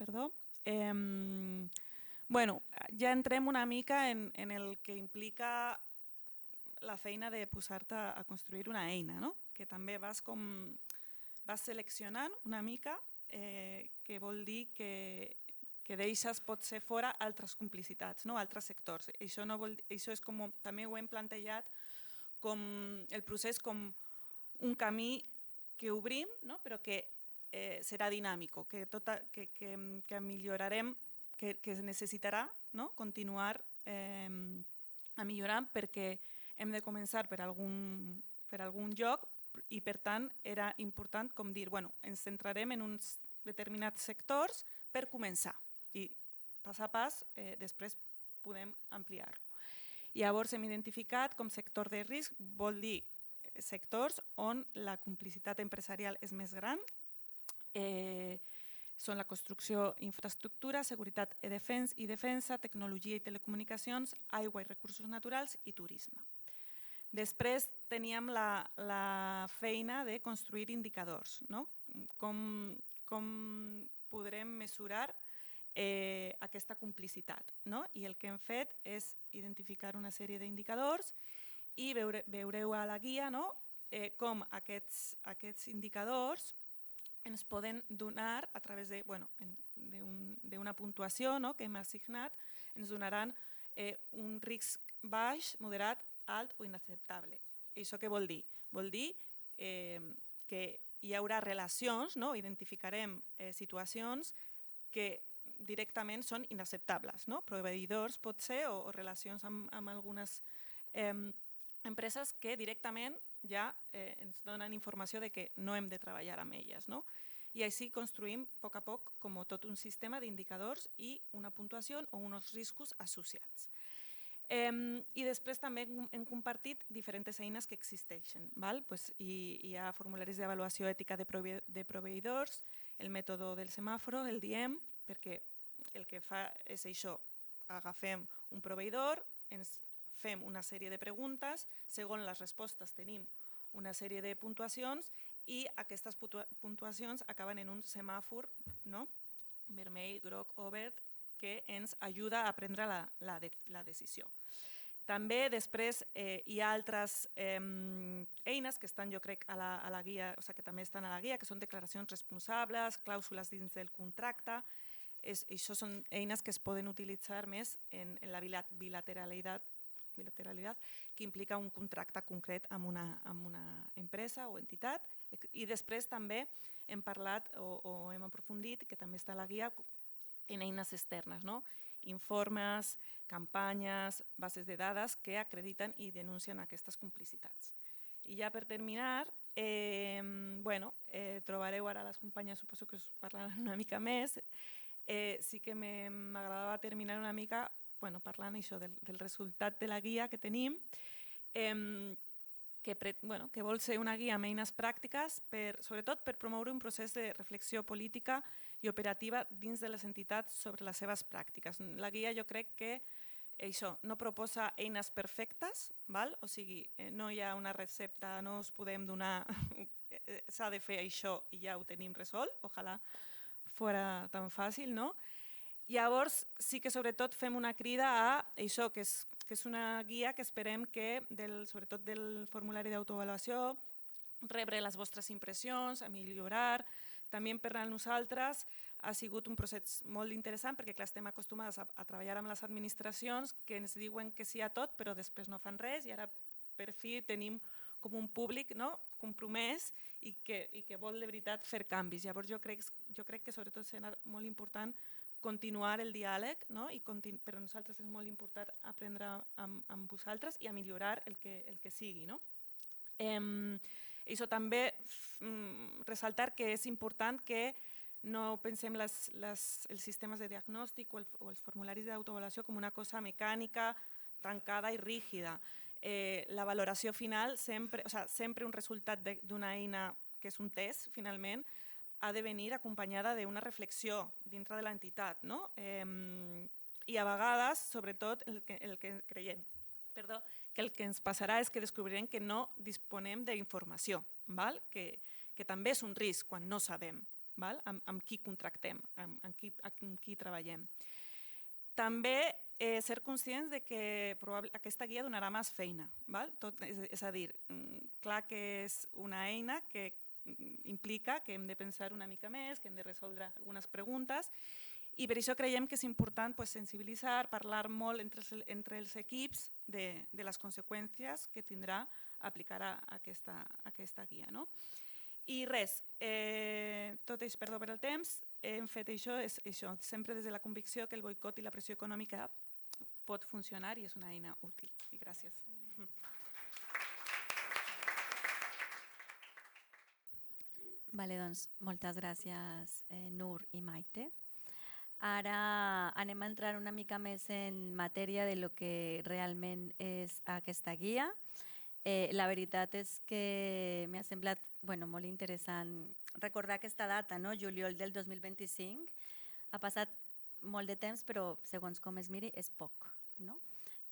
Ja entrem una mica en el que implica la feina de posar-te a construir una eina, que també vas seleccionant una mica, que vol dir que deixes potser fora altres complicitats, altres sectors. Això és com, també ho hem plantejat com el procés com un camí que obrim, però que serà dinàmic, que millorarem, que necessitarà continuar a millorar perquè hem de començar per algun lloc i, per tant, era important com dir, ens centrarem en uns determinats sectors per començar i pas a pas després podem ampliar-lo. Llavors hem identificat com sector de risc vol dir sectors on la complicitat empresarial és més gran, són la construcció, infraestructura, seguretat i defensa, tecnologia i telecomunicacions, aigua i recursos naturals i turisme. Després teníem la feina de construir indicadors, com podrem mesurar aquesta complicitat. I el que hem fet és identificar una sèrie d'indicadors i veureu a la guia com aquests indicadors ens poden donar a través d'una puntuació que hem assignat, ens donaran un risc baix, moderat, alt o inacceptable. I això què vol dir? Vol dir que hi haurà relacions, identificarem situacions que directament són inacceptables. Proveïdors pot ser o relacions amb algunes empreses que directament ja ens donen informació de que no hem de treballar amb elles. I així construïm a poc com tot un sistema d'indicadors i una puntuació o uns riscos associats. I després també hem compartit diferents eines que existeixen. Hi ha formularis d'avaluació ètica de proveïdors, el mètode del semàforo, el diem, perquè el que fa és això, agafem un proveïdor, ens fem una sèrie de preguntes, segons les respostes tenim una sèrie de puntuacions i aquestes puntuacions acaben en un semàfor, vermell, groc o verd, que ens ajuda a prendre la decisió. També després hi ha altres eines que estan, jo crec, a la guia, que també estan a la guia, que són declaracions responsables, clàusules dins del contracte. Això són eines que es poden utilitzar més en la bilateralitat que implica un contracte concret amb una empresa o entitat. I després també hem parlat o hem aprofundit, que també està a la guia, en eines externes, informes, campanyes, bases de dades que acrediten i denuncien aquestes complicitats. I ja per terminar, trobareu ara les companyes, suposo que us parlaran una mica més. Sí que m'agradava terminar una mica parlant això del resultat de la guia que tenim, que vol ser una guia amb eines pràctiques, sobretot per promoure un procés de reflexió política i operativa dins de les entitats sobre les seves pràctiques. La guia jo crec que això no proposa eines perfectes, o sigui, no hi ha una recepta, no us podem donar, s'ha de fer això i ja ho tenim resolt, ojalà fos tan fàcil, no? Llavors, sí que sobretot fem una crida a això, que és una guia que esperem que, sobretot del formulari d'autoavaluació, rebre les vostres impressions, a millorar. També per a nosaltres ha sigut un procés molt interessant perquè estem acostumades a treballar amb les administracions que ens diuen que sí a tot però després no fan res i ara per fi tenim com un públic compromès i que vol de veritat fer canvis. Llavors jo crec que sobretot serà molt important continuar el diàleg i per a nosaltres és molt important aprendre amb vosaltres i a millorar el que sigui. Això també ressaltar que és important que no pensem els sistemes de diagnòstic o els formularis d'autoavaluació com una cosa mecànica, tancada i rígida. La valoració final, sempre un resultat d'una eina que és un test, finalment, ha de venir acompanyada d'una reflexió dintre de l'entitat. I a vegades, sobretot, el que creiem que el que ens passarà és que descobrirem que no disponem d'informació, que també és un risc quan no sabem amb qui contractem, amb qui treballem. També ser conscients que aquesta guia donarà més feina. És a dir, clar que és una eina que implica que hem de pensar una mica més, que hem de resoldre algunes preguntes i per això creiem que és important sensibilitzar, parlar molt entre els equips de les conseqüències que tindrà aplicar aquesta guia. I res, tot és perdó per el temps, hem fet això sempre des de la convicció que el boicot i la pressió econòmica pot funcionar i és una eina útil. I gràcies. Vale, doncs, moltes gràcies, Nur i Maite. Ara anem a entrar una mica més en matèria de lo que realment és aquesta guia. La veritat és que m'ha semblat molt interessant recordar aquesta data, juliol del 2025. Ha passat molt de temps, però segons com es miri és poc,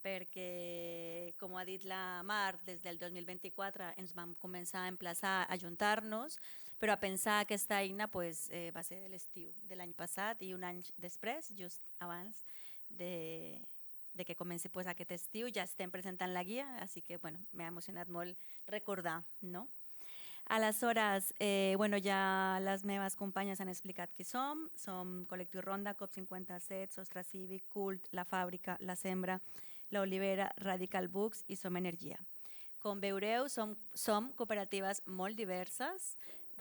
perquè com ha dit la Mar, des del 2024 ens vam començar a emplaçar a juntar-nos, però a pensar aquesta eina va ser de l'estiu de l'any passat i un any després, just abans de que comenci aquest estiu, ja estem presentant la guia, així que m'ha emocionat molt recordar, no? Aleshores, ja les meves companyes han explicat qui som. Som Col·lectiu Ronda, COP57, Sostre Cívic, Cult, La Fàbrica, La Sembra, La Olivera, Radical Books i Som Energia. Com veureu, som cooperatives molt diverses,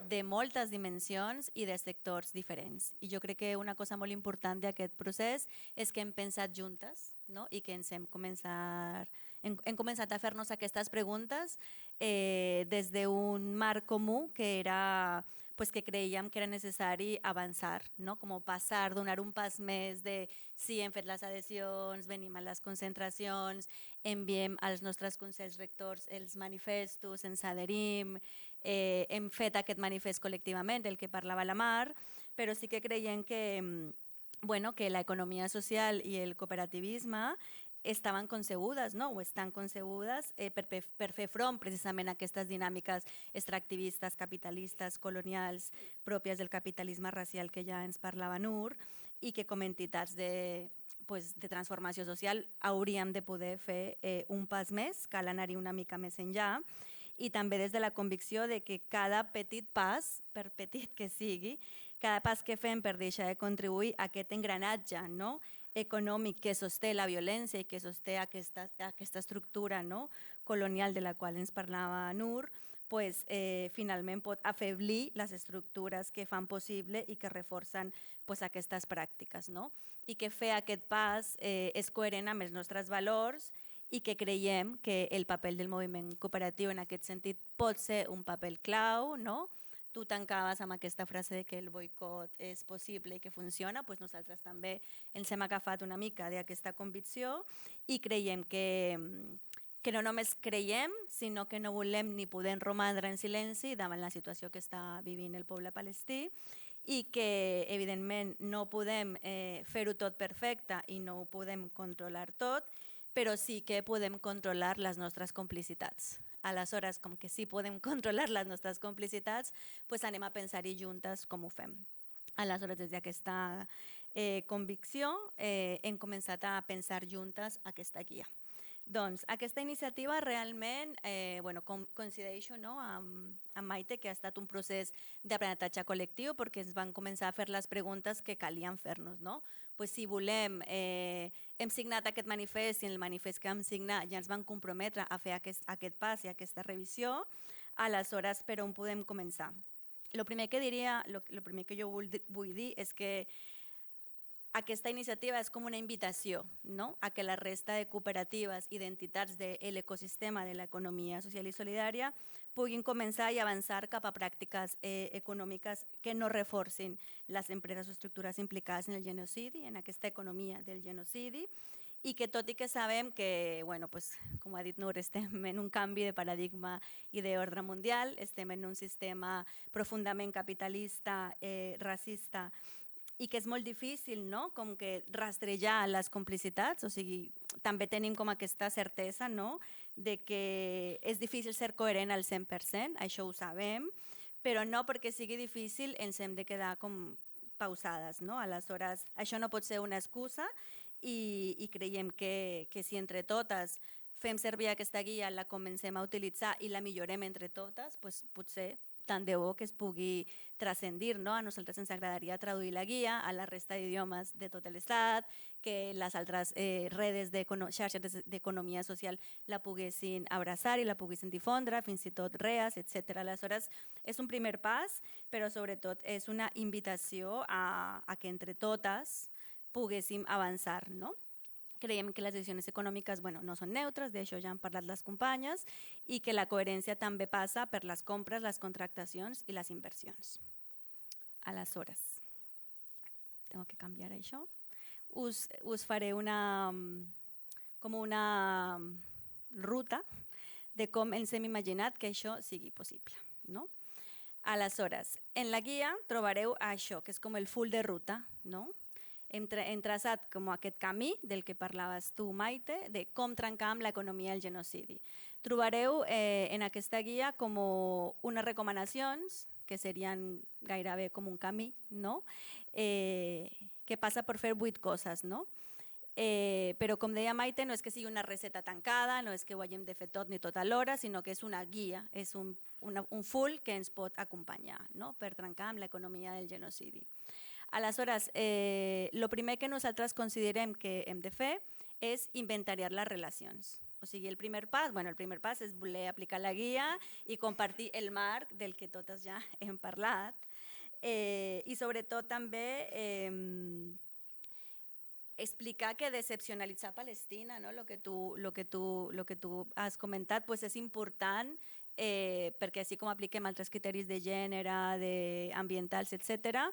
de moltes dimensions i de sectors diferents. I jo crec que una cosa molt important d'aquest procés és que hem pensat juntes, no? I que hem començat a fer-nos aquestes preguntes des d'un marc comú que era que creiem que era necessari avançar, no? Com passar, donar un pas més de sí, hem fet les adhesions, venim a les concentracions, enviem als nostres consells rectors els manifestos, ens adherim, hem fet aquest manifest col·lectivament, del que parlava la Mar, però sí que creiem que l'economia social i el cooperativisme estaven concebudes, no? O estan concebudes per fer front precisament a aquestes dinàmiques extractivistes, capitalistes, colonials, pròpies del capitalisme racial que ja ens parlava Nur, i que com a entitats de transformació social hauríem de poder fer un pas més, cal anar-hi una mica més enllà, i també des de la convicció de que cada petit pas, per petit que sigui, cada pas que fem per deixar de contribuir a aquest engranatge, no? Econòmic que sosté la violència i que sosté aquesta estructura, no? Colonial de la qual ens parlava Nur, finalment pot afeblir les estructures que fan possible i que reforcen aquestes pràctiques, no? I que fer aquest pas és coherent amb els nostres valors i que creiem que el paper del moviment cooperatiu en aquest sentit pot ser un paper clau, no? Tu tancaves amb aquesta frase de que el boicot és possible i que funciona, nosaltres també ens hem agafat una mica d'aquesta convicció i creiem que no només creiem, sinó que no volem ni podem romandre en silenci davant la situació que està vivint el poble palestí i que, evidentment, no podem fer-ho tot perfecte i no ho podem controlar tot, però sí que podem controlar les nostres complicitats. Aleshores, com que sí podem controlar les nostres complicitats, anem a pensar-hi juntes com ho fem. Aleshores, des d'aquesta convicció, hem començat a pensar juntes aquesta guia. Doncs aquesta iniciativa realment coincideixo amb Maite, que ha estat un procés d'aprenentatge col·lectiu perquè ens van començar a fer les preguntes que calien fer-nos. Si volem, hem signat aquest manifest i en el manifest que vam signar ja ens van comprometre a fer aquest pas i aquesta revisió, aleshores per on podem començar? El primer que jo vull dir és que aquesta iniciativa és com una invitació, no? A que la resta de cooperatives i d'entitats de l'ecosistema de l'economia social i solidària puguin començar i avançar cap a pràctiques econòmiques que no reforcin les empreses o estructures implicades en el genocidi, en aquesta economia del genocidi, i que tot i que sabem que, com ha dit Nur, estem en un canvi de paradigma i d'ordre mundial, estem en un sistema profundament capitalista, racista, i que és molt difícil, no? Com que rastrejar les complicitats, o sigui, també tenim com aquesta certesa, no? De que és difícil ser coherent al 100%, això ho sabem, però no perquè sigui difícil ens hem de quedar com pausades, no? Aleshores, això no pot ser una excusa i creiem que si entre totes fem servir aquesta guia, la comencem a utilitzar i la millorem entre totes, potser tant de bo que es pugui transcendir, no? A nosaltres ens agradaria traduir la guia a la resta d'idiomes de tot l'Estat, que les altres xarxes d'economia social la poguessin abraçar i la poguessin difondre, fins i tot REAs, etc. Aleshores, és un primer pas, però sobretot és una invitació a que entre totes poguéssim avançar, no? Creiem que les decisions econòmiques no són neutres, d'això ja han parlat les companyes, i que la coherència també passa per les compres, les contractacions i les inversions. Aleshores, tengo que canviar això. Us faré una ruta de com ens hem imaginat que això sigui possible, no? Aleshores, en la guia trobareu això, que és com el full de ruta, no? hem traçat com aquest camí del que parlaves tu, Maite, de com trencar amb l'economia del genocidi. Trobareu en aquesta guia com unes recomanacions que serien gairebé com un camí, no? Que passa per fer 8 coses, no? Però com deia Maite, no és que sigui una recepta tancada, no és que ho hàgim de fer tot ni tot alhora, sinó que és una guia, és un full que ens pot acompanyar, no? Per trencar amb l'economia del genocidi. Aleshores, el primer que nosaltres considerem que hem de fer és inventariar les relacions. O sigui, el primer pas és voler aplicar la guia i compartir el marc del que totes ja hem parlat. I sobretot també explicar que decepcionalitzar Palestina, no? Lo que tu has comentat, pues és important perquè així com apliquem altres criteris de gènere, ambientals, etc.,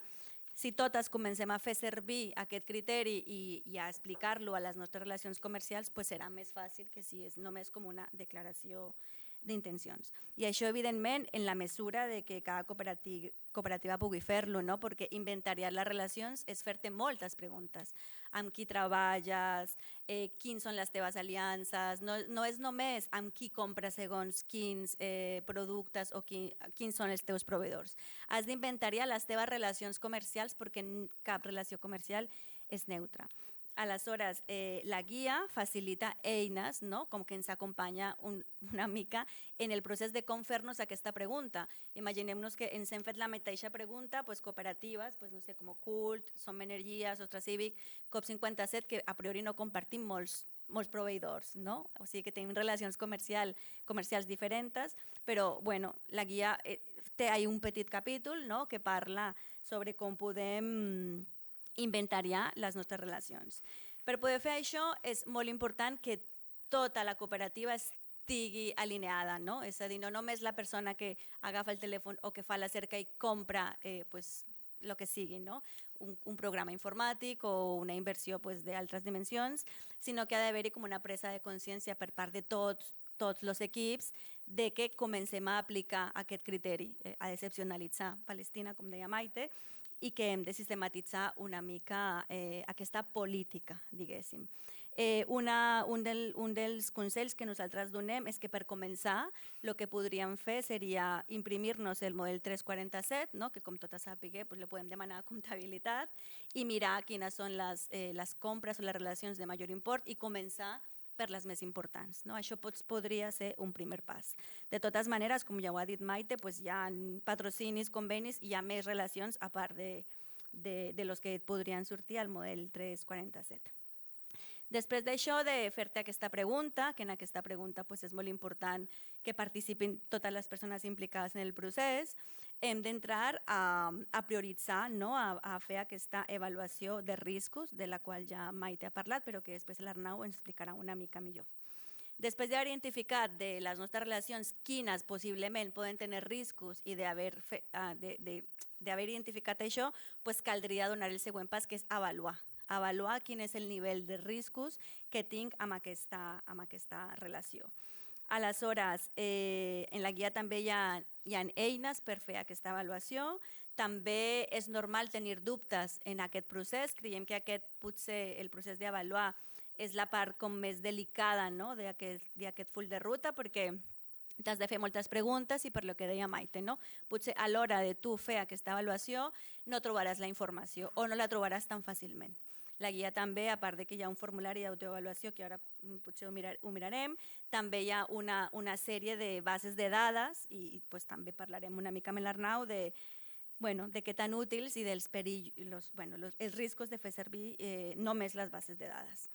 si totes comencem a fer servir aquest criteri i a explicar-lo a les nostres relacions comercials, pues serà més fàcil que si és només com una declaració d'intencions. I això, evidentment, en la mesura de que cada cooperativa pugui fer-lo, no? Perquè inventariar les relacions és fer-te moltes preguntes. Amb qui treballes, quins són les teves aliances, no és només amb qui compres segons quins productes o quins són els teus proveïdors. Has d'inventariar les teves relacions comercials perquè cap relació comercial és neutra. Aleshores, la guia facilita eines, no? Com que ens acompanya una mica en el procés de com fer-nos aquesta pregunta. Imaginem-nos que ens hem fet la mateixa pregunta, pues, cooperatives, pues, no sé, com CULT, Som Energia, Sostre Cívic, COP57, que a priori no compartim molts proveïdors, no? O sigui que tenim relacions comercials diferents, però bueno, la guia té un petit capítol, no? Que parla sobre com podem inventariar les nostres relacions. Per poder fer això és molt important que tota la cooperativa estigui alineada, no? És a dir, no només la persona que agafa el telèfon o que fa la cerca i compra el que sigui, no? Un programa informàtic o una inversió d'altres dimensions, sinó que ha d'haver-hi com una presa de consciència per part de tots els equips de que comencem a aplicar aquest criteri, a decepcionalitzar Palestina, com deia Maite, i que hem de sistematitzar una mica aquesta política, diguéssim. Un dels consells que nosaltres donem és que per començar el que podríem fer seria imprimir-nos el model 347, no? Que com totes sàpiga li podem demanar a comptabilitat i mirar quines són les compres o les relacions de major import i començar per les més importants. No? Això podria ser un primer pas. De totes maneres, com ja ho ha dit Maite, hi ha patrocinis, convenis, hi ha més relacions a part de los que podrien sortir al model 347. Després d'això, de fer-te aquesta pregunta, que en aquesta pregunta és molt important que participin totes les persones implicades en el procés, hem d'entrar a prioritzar, no? A fer aquesta avaluació de riscos, de la qual ja Maite ha parlat, però que després l'Arnau ens explicarà una mica millor. Després d'haver identificat de les nostres relacions quines possiblement poden tenir riscos i d'haver identificat això, caldria donar el següent pas, que és avaluar quin és el nivell de riscos que tinc amb aquesta relació. Aleshores, en la guia també hi ha eines per fer aquesta avaluació. També és normal tenir dubtes en aquest procés. Creiem que potser el procés d'avaluar és la part com més delicada, no? d'aquest full de ruta, perquè t'has de fer moltes preguntes i per lo que deia Maite, no? Potser a l'hora de tu fer aquesta avaluació no trobaràs la informació o no la trobaràs tan fàcilment. La guia també, a part de que hi ha un formulari d'autoavaluació, que ara potser ho mirarem, també hi ha una sèrie de bases de dades i també parlarem una mica amb l'Arnau de què tan útils i dels perills, els riscos de fer servir només les bases de dades.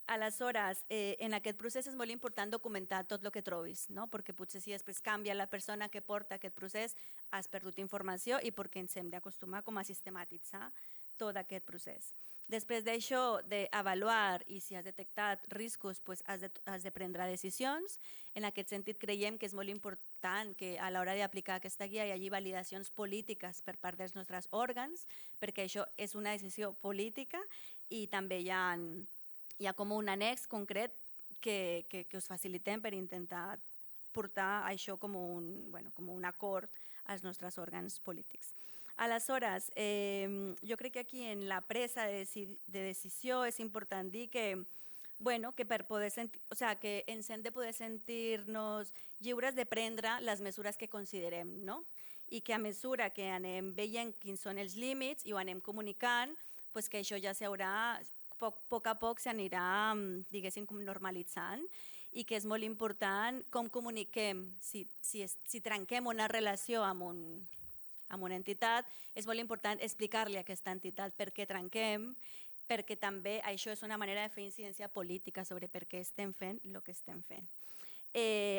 Aleshores, en aquest procés és molt important documentar tot el que trobis, no? Perquè potser si després canvia la persona que porta aquest procés, has perdut informació i perquè ens hem d'acostumar a sistematitzar tot aquest procés. Després d'això, d'avaluar i si has detectat riscos, has de prendre decisions. En aquest sentit, creiem que és molt important que a l'hora d'aplicar aquesta guia hi hagi validacions polítiques per part dels nostres òrgans, perquè això és una decisió política i també hi ha com un annex concret que us facilitem per intentar portar això com un acord als nostres òrgans polítics. Aleshores, jo crec que aquí en la presa de decisió és important dir que, bueno, que per poder sentir, o sea, que ens hem de poder sentir-nos lliures de prendre les mesures que considerem, no? I que a mesura que anem veient quins són els límits i ho anem comunicant, pues que això ja s'haurà, poc a poc s'anirà, diguéssim, normalitzant, i que és molt important com comuniquem. Si trenquem una relació amb una entitat, és molt important explicar-li a aquesta entitat per què trenquem, perquè també això és una manera de fer incidència política sobre per què estem fent el que estem fent.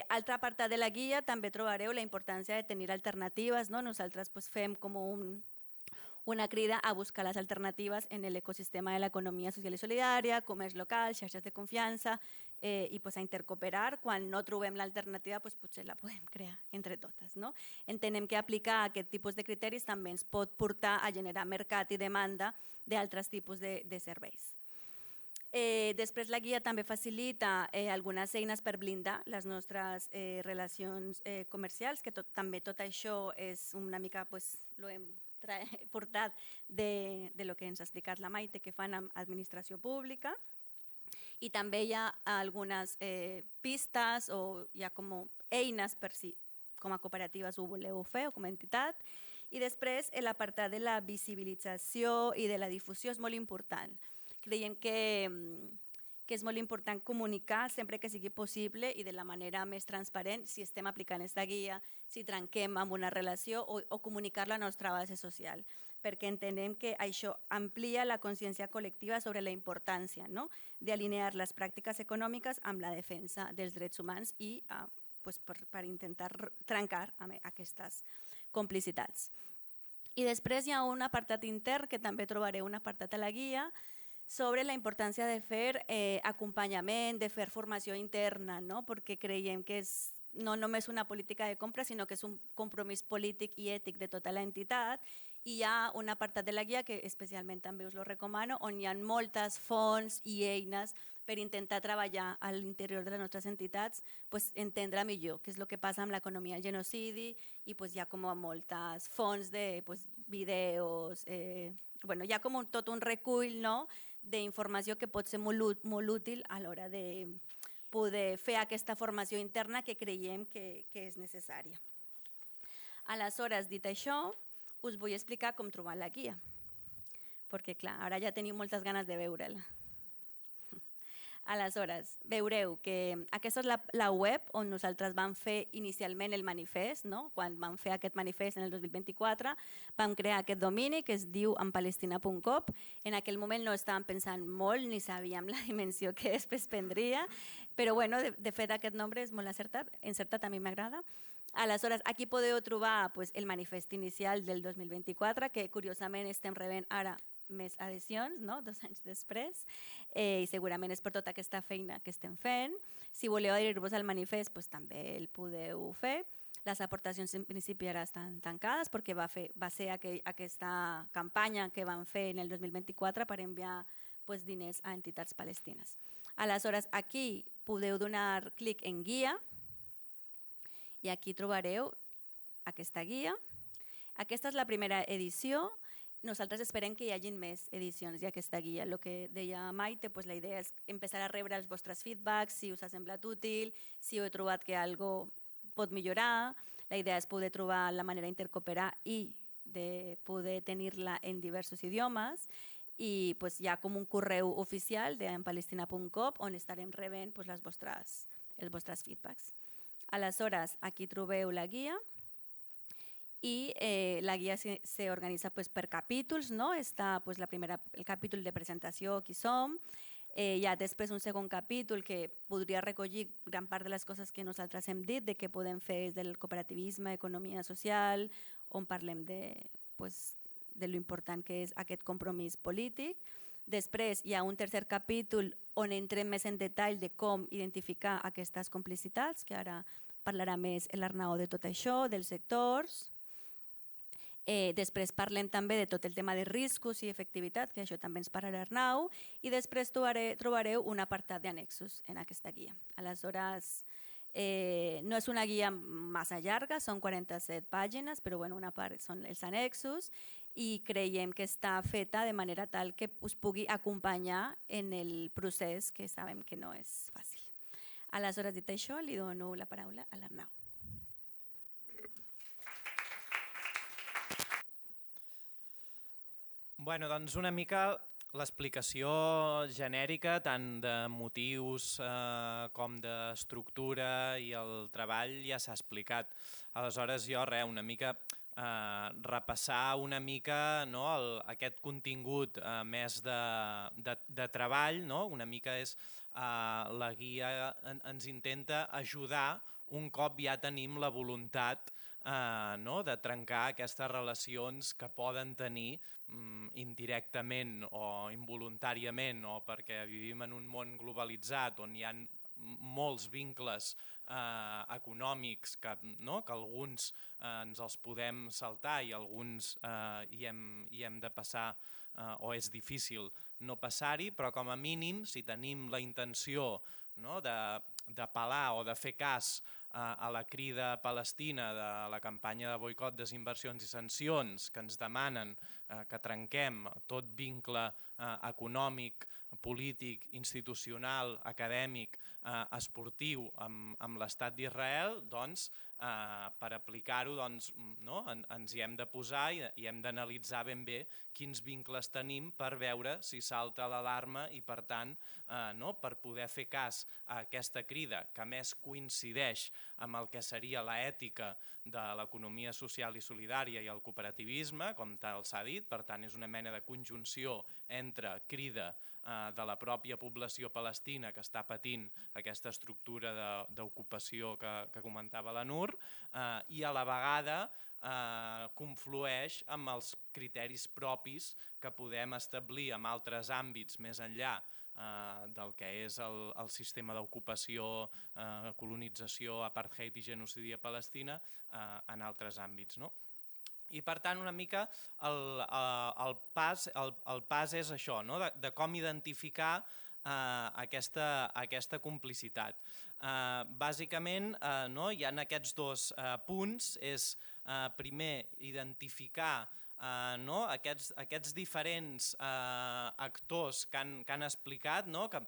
Altre apartat de la guia també trobareu la importància de tenir alternatives. Nosaltres fem com una crida a buscar les alternatives en l'ecosistema de l'economia social i solidària, comerç local, xarxes de confiança, i a intercooperar. Quan no trobem l'alternativa, potser la podem crear entre totes. Entenem que aplicar aquest tipus de criteris també ens pot portar a generar mercat i demanda d'altres tipus de serveis. Després la guia també facilita algunes eines per blindar les nostres relacions comercials, que també tot això és una mica, ho hem portat de lo que ens ha explicat la Maite, que fan amb administració pública, i també hi ha algunes pistes o hi ha com eines per si com a cooperatives ho voleu fer o com a entitat. I després l'apartat de la visibilització i de la difusió és molt important. Creiem que és molt important comunicar sempre que sigui possible i de la manera més transparent si estem aplicant aquesta guia, si trenquem amb una relació o comunicar la nostra base social, perquè entenem que això amplia la consciència col·lectiva sobre la importància d'alinear les pràctiques econòmiques amb la defensa dels drets humans i per intentar trencar aquestes complicitats. I després hi ha un apartat intern, que també trobareu un apartat a la guia, sobre la importància de fer acompanyament, de fer formació interna, perquè creiem que és no només una política de compra, sinó que és un compromís polític i ètic de tota l'entitat. I hi ha un apartat de la guia que especialment també us lo recomano, on hi ha moltes fonts i eines per intentar treballar a l'interior de les nostres entitats, entendre millor què és el que passa amb l'economia del genocidi, i hi ha com moltes fonts de vídeos, hi ha com tot un recull d'informació que pot ser molt útil a l'hora de poder fer aquesta formació interna que creiem que és necessària. Aleshores, dit això, us vull explicar com trobar la guia, perquè clar, ara ja teniu moltes ganes de veure-la. Aleshores, veureu que aquesta és la web on nosaltres vam fer inicialment el manifest. Quan vam fer aquest manifest en el 2024, vam crear aquest domini que es diu ampalestina.com. En aquell moment no estàvem pensant molt ni sabíem la dimensió que després prendria, però de fet aquest nombre és molt encertat, a mi m'agrada. Aleshores, aquí podeu trobar el manifest inicial del 2024, que curiosament estem rebent ara més adhesions, 2 anys després, i segurament és per tota aquesta feina que estem fent. Si voleu adherir-vos al manifest, també el podeu fer. Les aportacions en principi ara estan tancades perquè va ser aquesta campanya que vam fer en el 2024 per enviar diners a entitats palestines. Aleshores, aquí podeu donar clic en guia i aquí trobareu aquesta guia. Aquesta és la primera edició. Nosaltres esperem que hi hagin més edicions d'aquesta guia. El que deia Maite, la idea és empezar a rebre els vostres feedbacks, si us ha semblat útil, si heu trobat que alguna cosa pot millorar. La idea és poder trobar la manera d'intercooperar i de poder tenir-la en diversos idiomes. I hi ha com un correu oficial d'empalestina.com on estarem rebent els vostres feedbacks. Aleshores, aquí trobeu la guia. I la guia s'organitza per capítols. Està el capítol de presentació, qui som. Hi ha després un segon capítol que podria recollir gran part de les coses que nosaltres hem dit, de què podem fer des del cooperativisme, economia social, on parlem de lo important que és aquest compromís polític. Després hi ha un tercer capítol on entrem més en detall de com identificar aquestes complicitats, que ara parlarà més l'Arnau de tot això, dels sectors. Després parlem també de tot el tema de riscos i efectivitat, que això també ens parlarà Arnau, i després trobareu un apartat d'annexos en aquesta guia. Aleshores, No és una guia massa llarga, són 47 pàgines, però bueno, una part són els annexos i creiem que està feta de manera tal que us pugui acompanyar en el procés, que sabem que no és fàcil. Aleshores, dit això, li dono la paraula a l'Arnau. Bueno, doncs una mica l'explicació genèrica tant de motius com d'estructura i el treball ja s'ha explicat. Aleshores jo una mica repassar una mica aquest contingut més de treball, una mica és la guia ens intenta ajudar un cop ja tenim la voluntat de trencar aquestes relacions que poden tenir indirectament o involuntàriament o perquè vivim en un món globalitzat on hi ha molts vincles econòmics que alguns ens els podem saltar i alguns hi hem de passar o és difícil no passar-hi, però com a mínim si tenim la intenció d'apel·lar o de fer cas a la crida palestina de la campanya de boicot, desinversions i sancions que ens demanen que trenquem tot vincle econòmic, polític, institucional, acadèmic, esportiu amb l'estat d'Israel, doncs per aplicar-ho ens hi hem de posar i hem d'analitzar ben bé quins vincles tenim per veure si salta l'alarma i per tant per poder fer cas a aquesta crida que a més coincideix amb el que seria l'ètica de l'economia social i solidària i el cooperativisme, com tal s'ha dit, per tant és una mena de conjunció entre crida de la pròpia població palestina que està patint aquesta estructura d'ocupació que comentava la Nur i a la vegada conflueix amb els criteris propis que podem establir en altres àmbits més enllà del que és el sistema d'ocupació, colonització, apartheid i genocidi a Palestina en altres àmbits. I per tant una mica el pas és això, de com identificar aquesta complicitat. Bàsicament hi ha aquests dos punts, és primer identificar aquests diferents actors que han explicat, que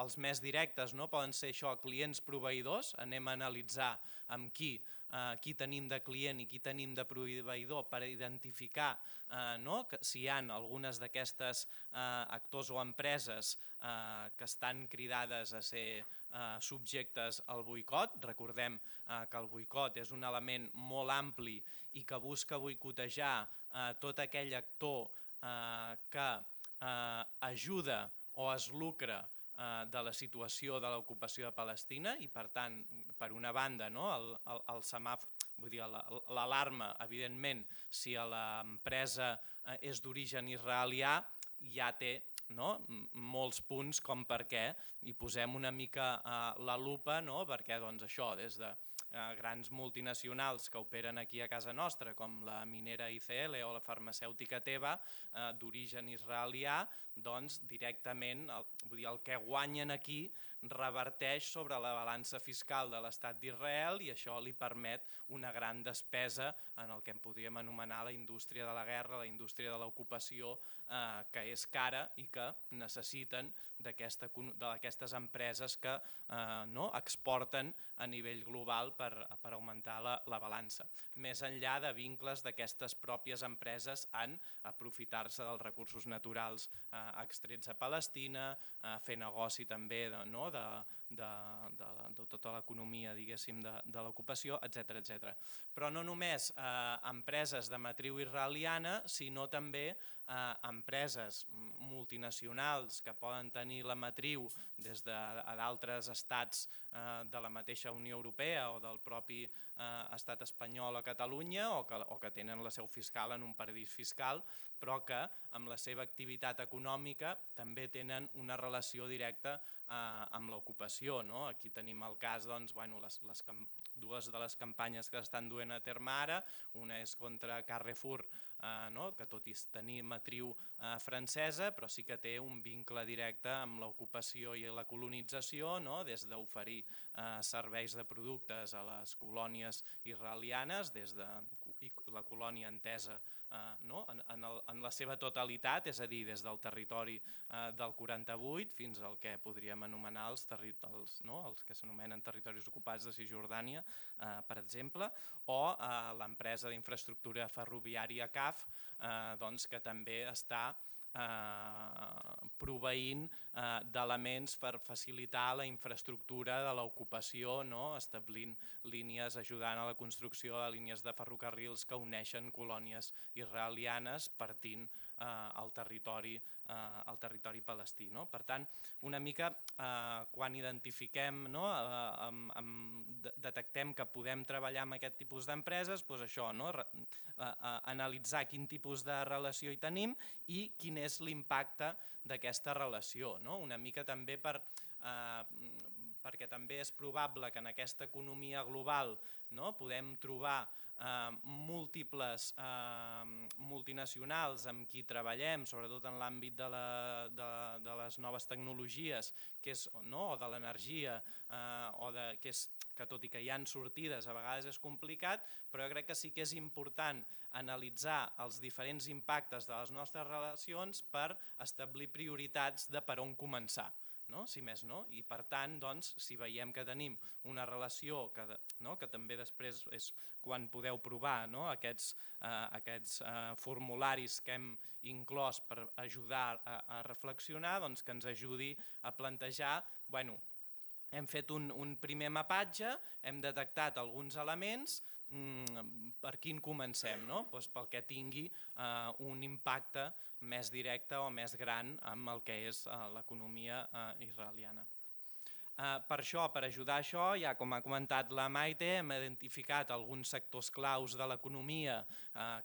els més directes poden ser això, clients proveïdors, anem a analitzar amb qui tenim de client i qui tenim de proveïdor per identificar si hi ha algunes d'aquestes actors o empreses que estan cridades a ser subjectes al boicot. Recordem que el boicot és un element molt ampli i que busca boicotejar tot aquell actor que ajuda o es lucra de la situació de l'ocupació de Palestina i per tant, per una banda, el semàfor, vull dir, l'alarma, evidentment, si l'empresa és d'origen israelià, ja té molts punts com perquè hi posem una mica la lupa, perquè això, des de grans multinacionals que operen aquí a casa nostra, com la minera ICL o la farmacèutica Teva, d'origen israelià, doncs directament el que guanyen aquí reverteix sobre la balança fiscal de l'estat d'Israel i això li permet una gran despesa en el que podríem anomenar la indústria de la guerra, la indústria de l'ocupació, que és cara i que necessiten d'aquestes empreses que exporten a nivell global per augmentar la balança. Més enllà de vincles d'aquestes pròpies empreses en aprofitar-se dels recursos naturals extrets a Palestina, fer negoci també de tota l'economia, diguéssim, de l'ocupació, etc. Però no només empreses de matriu israeliana, sinó també empreses multinacionals que poden tenir la matriu des d'altres estats de la mateixa Unió Europea o del propi estat espanyol a Catalunya o que tenen la seu fiscal en un paradís fiscal, però que amb la seva activitat econòmica també tenen una relació directa amb l'ocupació. Aquí tenim el cas, dues de les campanyes que s'estan duent a terme ara, una és contra Carrefour, que tot i tenir matriu francesa, però sí que té un vincle directe amb l'ocupació i la colonització, des d'oferir serveis de productes a les colònies israelianes, des de la colònia entesa en la seva totalitat, és a dir, des del territori del 48 fins al que podríem anomenar els que s'anomenen territoris ocupats de Cisjordània, per exemple, o l'empresa d'infraestructura ferroviària CAF, que també està proveint d'elements per facilitar la infraestructura de l'ocupació, establint línies, ajudant a la construcció de línies de ferrocarrils que uneixen colònies israelianes partint al territori palestí. Per tant, una mica quan identifiquem, detectem que podem treballar amb aquest tipus d'empreses, doncs això, analitzar quin tipus de relació hi tenim i quin és l'impacte d'aquesta relació. Una mica també perquè també és probable que en aquesta economia global podem trobar múltiples multinacionals amb qui treballem, sobretot en l'àmbit de les noves tecnologies o de l'energia, que tot i que hi ha sortides a vegades és complicat, però jo crec que sí que és important analitzar els diferents impactes de les nostres relacions per establir prioritats de per on començar. Si més no, i per tant, si veiem que tenim una relació que també després és quan podeu provar aquests formularis que hem inclòs per ajudar a reflexionar, que ens ajudi a plantejar, hem fet un primer mapatge, hem detectat alguns elements, per quin comencem? Pel que tingui un impacte més directe o més gran amb el que és l'economia israeliana. Per això, per ajudar a això, ja com ha comentat la Maite, hem identificat alguns sectors claus de l'economia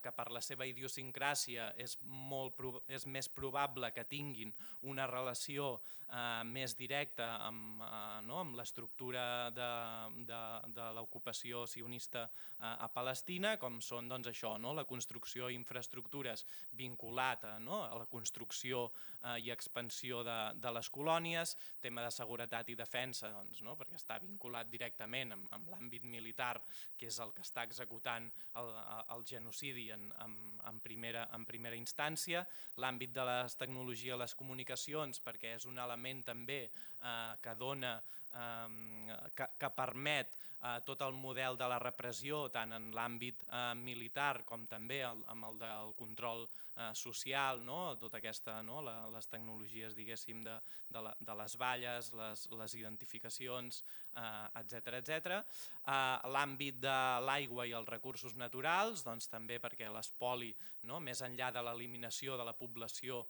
que per la seva idiosincràsia és més probable que tinguin una relació més directa amb l'estructura de l'ocupació sionista a Palestina, com són la construcció d'infraestructures vinculat a la construcció i expansió de les colònies, tema de seguretat i defensa, perquè està vinculat directament amb l'àmbit militar, que és el que està executant el genocidi en primera instància, l'àmbit de les tecnologies i les comunicacions, perquè és un element també que permet tot el model de la repressió, tant en l'àmbit militar com també amb el del control social, tota aquesta, les tecnologies, diguéssim, de les valles, les identificacions, etc. L'àmbit de l'aigua i els recursos naturals, també perquè l'espoli, més enllà de l'eliminació de la població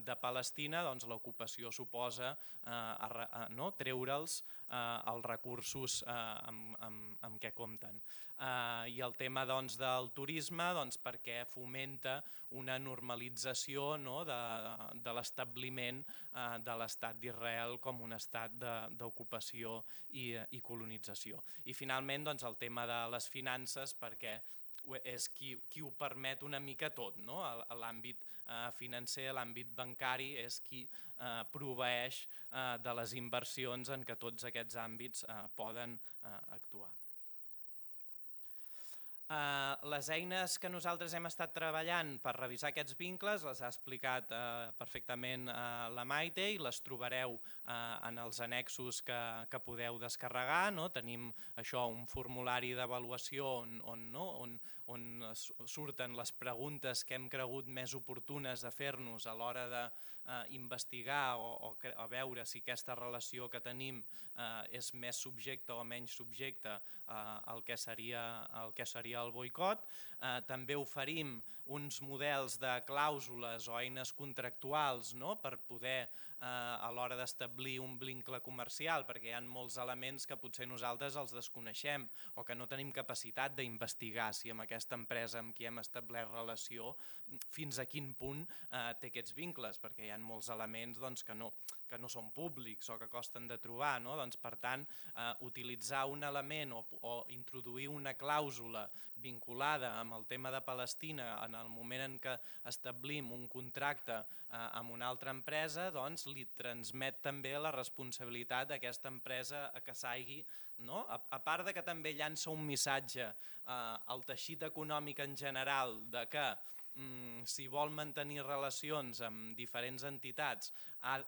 de Palestina, l'ocupació suposa treure'ls els recursos amb què compten. I el tema del turisme, perquè fomenta una normalització de l'establiment de l'estat d'Israel com un estat d'ocupació i colonització. I finalment el tema de les finances, perquè és qui ho permet una mica tot. L'àmbit financer, l'àmbit bancari, és qui proveeix de les inversions en què tots aquests àmbits poden actuar. Les eines que nosaltres hem estat treballant per revisar aquests vincles les ha explicat perfectament la Maite i les trobareu en els annexos que podeu descarregar. Tenim un formulari d'avaluació on surten les preguntes que hem cregut més oportunes de fer-nos a l'hora d'investigar o a veure si aquesta relació que tenim és més subjecte o menys subjecte al que seria el boicot. També oferim uns models de clàusules o eines contractuals per poder, a l'hora d'establir un vincle comercial, perquè hi ha molts elements que potser nosaltres els desconeixem o que no tenim capacitat d'investigar si amb aquesta empresa amb qui hem establert relació fins a quin punt té aquests vincles, perquè hi ha molts elements que no són públics o que costen de trobar. Per tant, utilitzar un element o introduir una clàusula vinculada amb el tema de Palestina en el moment en què establim un contracte amb una altra empresa, doncs li transmet també la responsabilitat d'aquesta empresa a que s'hagi, no? A part de que també llança un missatge al teixit econòmic en general de que si vol mantenir relacions amb diferents entitats ha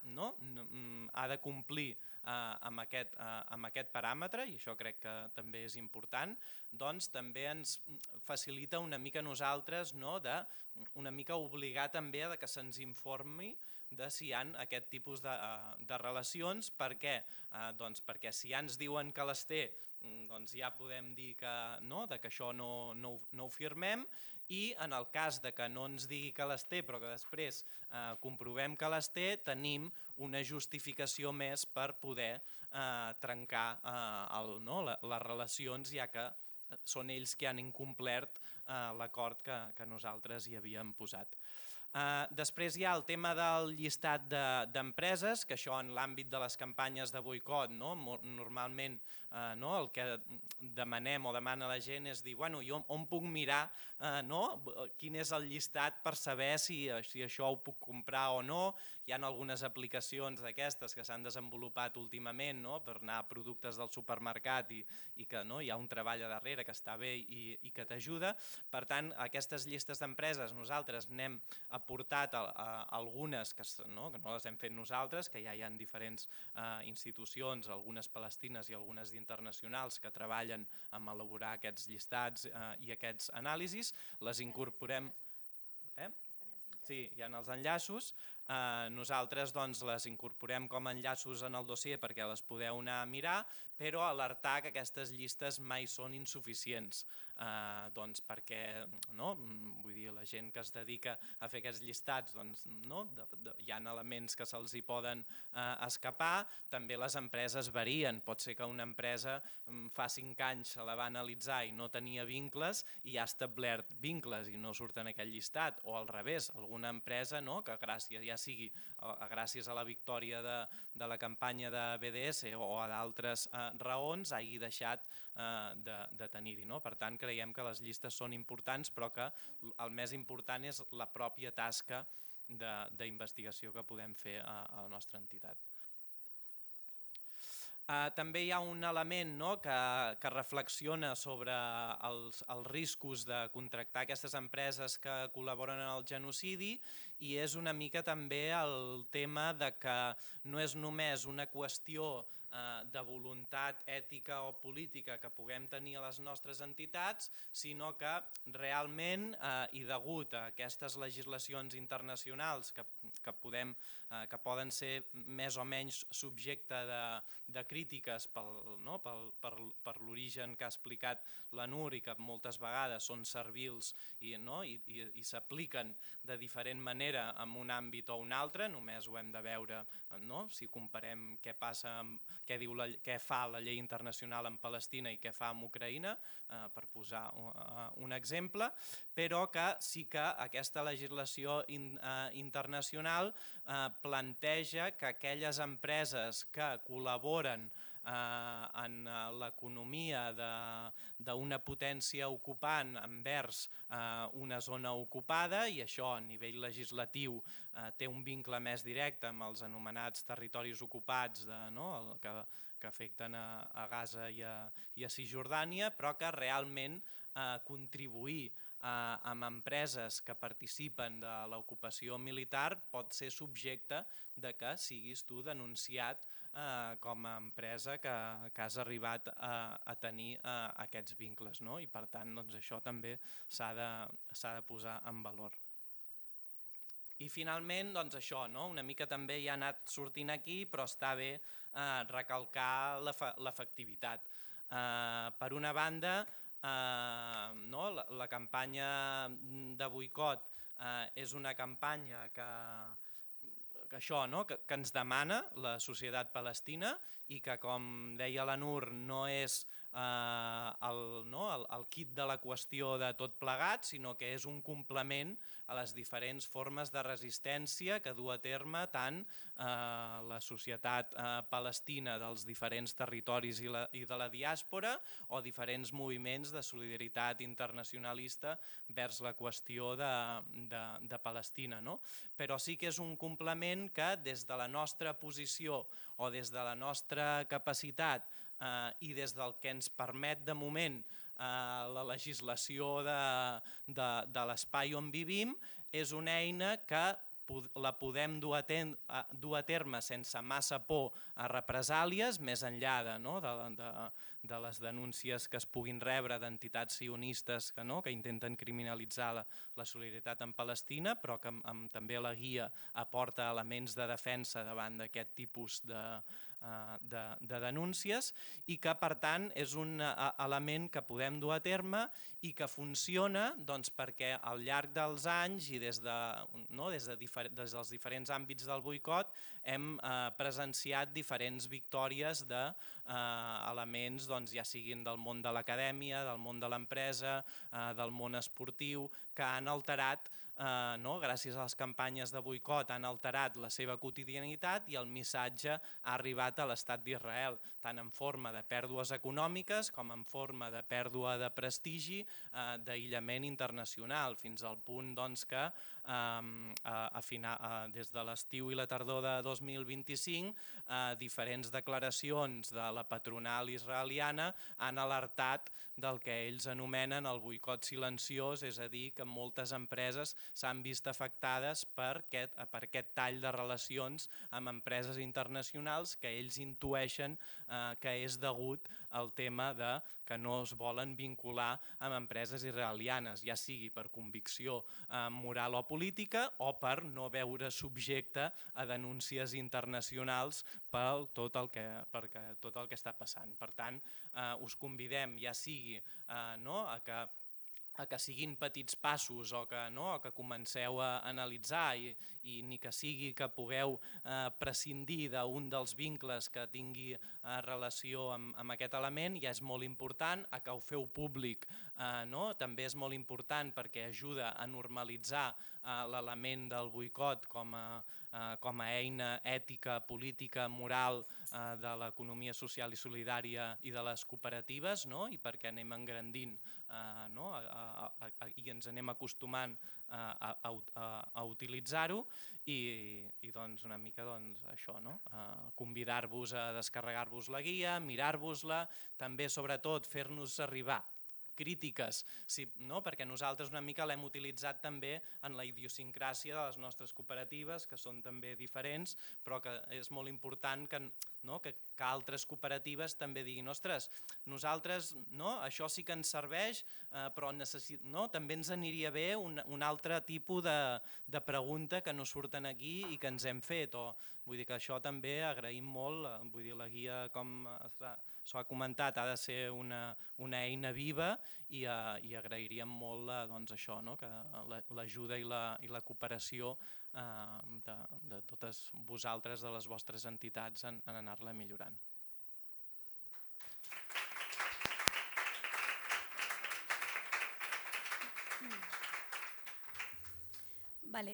de complir amb aquest paràmetre, i això crec que també és important, doncs també ens facilita una mica a nosaltres una mica obligar també a que se'ns informi de si hi ha aquest tipus de relacions. Per què? Doncs perquè si ja ens diuen que les té, doncs ja podem dir que això no ho firmem, i en el cas de que no ens digui que les té però que després comprovem que les té, tenim una justificació més per poder trencar les relacions, ja que són ells que han incomplert l'acord que nosaltres hi havíem posat. Després hi ha el tema del llistat d'empreses, que això en l'àmbit de les campanyes de boicot, normalment el que demanem o demana la gent és dir, bueno, jo on puc mirar quin és el llistat per saber si això ho puc comprar o no. Hi ha algunes aplicacions d'aquestes que s'han desenvolupat últimament per anar a productes del supermercat i que hi ha un treball a darrere que està bé i que t'ajuda. Per tant, aquestes llistes d'empreses nosaltres n'hem aportat algunes que no les hem fet nosaltres, que ja hi ha diferents institucions, algunes palestines i algunes internacionals, que treballen en elaborar aquests llistats i aquests anàlisis. Les incorporem... Sí, hi ha els enllaços. Nosaltres les incorporem com a enllaços en el dossier perquè les podeu anar a mirar, però alertar que aquestes llistes mai són insuficients, perquè la gent que es dedica a fer aquests llistats hi ha elements que se'ls hi poden escapar. També les empreses varien. Pot ser que una empresa fa 5 anys se la va analitzar i no tenia vincles i ha establert vincles i no surt en aquell llistat, o al revés, alguna empresa que ja sigui gràcies a la victòria de la campanya de BDS o a d'altres raons hagi deixat de tenir-hi. Per tant, creiem que les llistes són importants, però que el més important és la pròpia tasca d'investigació que podem fer a la nostra entitat. També hi ha un element que reflexiona sobre els riscos de contractar aquestes empreses que col·laboren en el genocidi, i és una mica també el tema de que no és només una qüestió de voluntat ètica o política que puguem tenir a les nostres entitats, sinó que realment, i degut a aquestes legislacions internacionals que poden ser més o menys subjecte de crítiques per l'origen que ha explicat la Nur i que moltes vegades són servils i s'apliquen de diferent manera en un àmbit o un altre, només ho hem de veure si comparem què fa la llei internacional en Palestina i què fa en Ucraïna, per posar un exemple, però que sí que aquesta legislació internacional planteja que aquelles empreses que col·laboren en l'economia d'una potència ocupant envers una zona ocupada, i això a nivell legislatiu té un vincle més directe amb els anomenats territoris ocupats que afecten a Gaza i a Cisjordània, però que realment contribuir amb empreses que participen de l'ocupació militar pot ser subjecte de que siguis tu denunciat com a empresa que has arribat a tenir aquests vincles, i per tant això també s'ha de posar en valor. I finalment, això, una mica també ja ha anat sortint aquí, però està bé recalcar l'efectivitat. Per una banda, la campanya de boicot és una campanya que ens demana la societat palestina i que, com deia la Nur, no és el kit de la qüestió de tot plegat, sinó que és un complement a les diferents formes de resistència que du a terme tant la societat palestina dels diferents territoris i de la diàspora o diferents moviments de solidaritat internacionalista vers la qüestió de Palestina. Però sí que és un complement que des de la nostra posició o des de la nostra capacitat i des del que ens permet de moment la legislació de l'espai on vivim, és una eina que la podem dur a terme sense massa por a represàlies, més enllà de les denúncies que es puguin rebre d'entitats sionistes que intenten criminalitzar la solidaritat en Palestina, però que també la guia aporta elements de defensa davant d'aquest tipus de denúncies i que, per tant, és un element que podem dur a terme i que funciona perquè al llarg dels anys i des dels diferents àmbits del boicot hem presenciat diferents victòries d'elements, ja siguin del món de l'acadèmia, del món de l'empresa, del món esportiu, que han alterat, gràcies a les campanyes de boicot, han alterat la seva quotidianitat i el missatge ha arribat a l'estat d'Israel, tant en forma de pèrdues econòmiques com en forma de pèrdua de prestigi, d'aïllament internacional, fins al punt que des de l'estiu i la tardor de 2025 diferents declaracions de la patronal israeliana han alertat del que ells anomenen el boicot silenciós, és a dir, que moltes empreses s'han vist afectades per aquest tall de relacions amb empreses internacionals que ells intueixen que és degut al tema que no es volen vincular amb empreses israelianes, ja sigui per convicció moral o política o per no veure subjecte a denúncies internacionals per tot el que està passant. Per tant, us convidem, ja sigui a que siguin petits passos o que comenceu a analitzar i ni que sigui que pugueu prescindir d'un dels vincles que tingui relació amb aquest element, ja és molt important, a que ho feu públic també és molt important perquè ajuda a normalitzar l'element del boicot com a eina ètica, política, moral de l'economia social i solidària i de les cooperatives i perquè anem engrandint i ens anem acostumant a utilitzar-ho i una mica això, convidar-vos a descarregar-vos la guia, mirar-vos-la, també sobretot fer-nos arribar crítiques, perquè nosaltres una mica l'hem utilitzat també en la idiosincràsia de les nostres cooperatives, que són també diferents, però que és molt important que altres cooperatives també diguin ostres, nosaltres això sí que ens serveix, però també ens aniria bé un altre tipus de pregunta que no surten aquí i que ens hem fet. Vull dir que això també agraïm molt, vull dir la guia com s'ha comentat ha de ser una eina viva i agrairíem molt això, que l'ajuda i la cooperació de totes vosaltres, de les vostres entitats en anar-la millorant. Vale.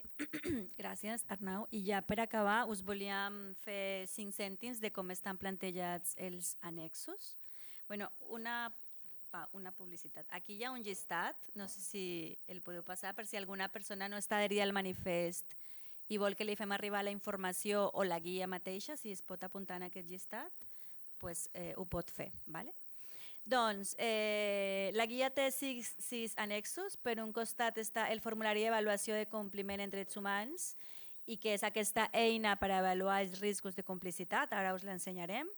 Gràcies, Arnau. I ja per acabar us volíem fer 5 cèntims de com estan plantejats els annexos. Una publicitat. Aquí hi ha un llistat, no sé si el podeu passar, per si alguna persona no està adherida al manifest i vol que li fem arribar la informació o la guia mateixa, si es pot apuntar en aquest llistat, ho pot fer. Doncs la guia té 6 annexos. Per un costat està el formulari d'avaluació de compliment en drets humans i que és aquesta eina per avaluar els riscos de complicitat, ara us l'ensenyarem.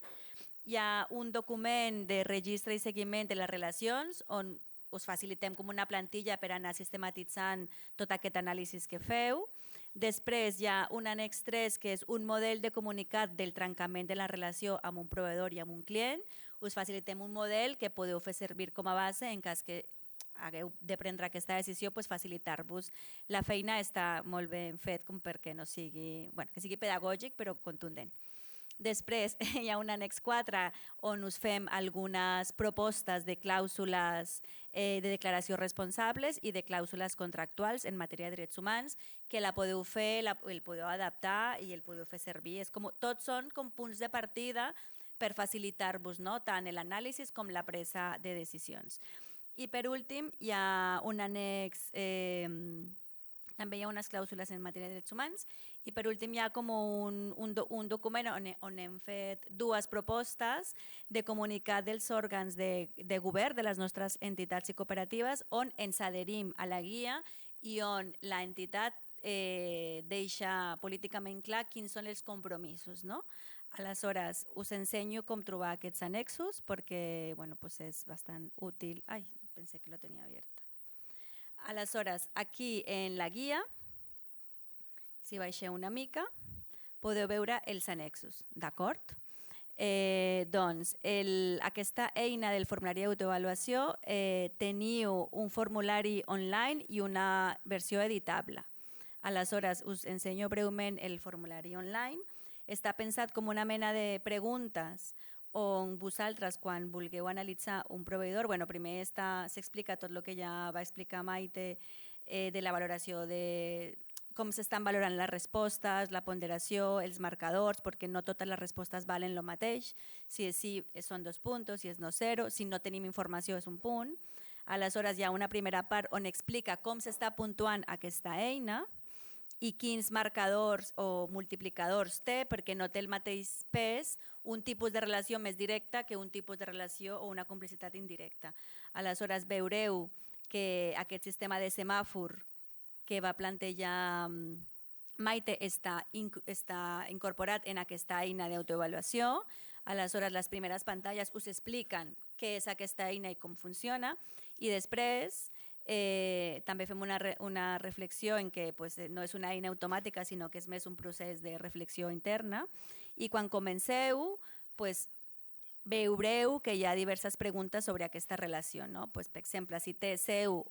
Hi ha un document de registre i seguiment de les relacions on us facilitem com una plantilla per anar sistematitzant tot aquest anàlisi que feu. Després hi ha un annex 3 que és un model de comunicat del trencament de la relació amb un proveïdor i amb un client. Us facilitem un model que podeu fer servir com a base en cas que hagueu de prendre aquesta decisió, facilitar-vos. La feina està molt ben fet com perquè no sigui, que sigui pedagògic però contundent. Després hi ha un annex 4 on us fem algunes propostes de clàusules de declaració responsables i de clàusules contractuals en matèria de drets humans que la podeu fer, el podeu adaptar i el podeu fer servir. Tots són com punts de partida per facilitar-vos tant l'anàlisi com la presa de decisions. I per últim hi ha un annex també hi ha unes clàusules en matèria de drets humans i per últim hi ha com un document on hem fet dues propostes de comunicat dels òrgans de govern de les nostres entitats i cooperatives on ens adherim a la guia i on l'entitat deixa políticament clar quins són els compromisos. Aleshores, us ensenyo com trobar aquests annexos perquè és bastant útil. Ai, pensé que lo tenia abierta. Aleshores, aquí en la guia, si baixeu una mica, podeu veure els annexos, d'acord? Doncs, aquesta eina del formulari d'autoavaluació teniu un formulari online i una versió editable. Aleshores, us ensenyo breument el formulari online. Està pensat com una mena de preguntes on vosaltres, quan vulgueu analitzar un proveïdor, primer s'explica tot el que ja va explicar Maite de la valoració de com s'estan valorant les respostes, la ponderació, els marcadors, perquè no totes les respostes valen el mateix. Si és sí, són 2 punts, si és no 0, si no tenim informació és un punt. Aleshores, hi ha una primera part on explica com s'està puntuant aquesta eina i quins marcadors o multiplicadors té, perquè no té el mateix pes un tipus de relació més directa que un tipus de relació o una complicitat indirecta. Aleshores, veureu que aquest sistema de semàfor que va plantejar Maite està incorporat en aquesta eina d'autoavaluació. Aleshores, les primeres pantalles us expliquen què és aquesta eina i com funciona i després també fem una reflexió en què no és una eina automàtica, sinó que és més un procés de reflexió interna i quan comenceu veureu que hi ha diverses preguntes sobre aquesta relació. Per exemple, si té seu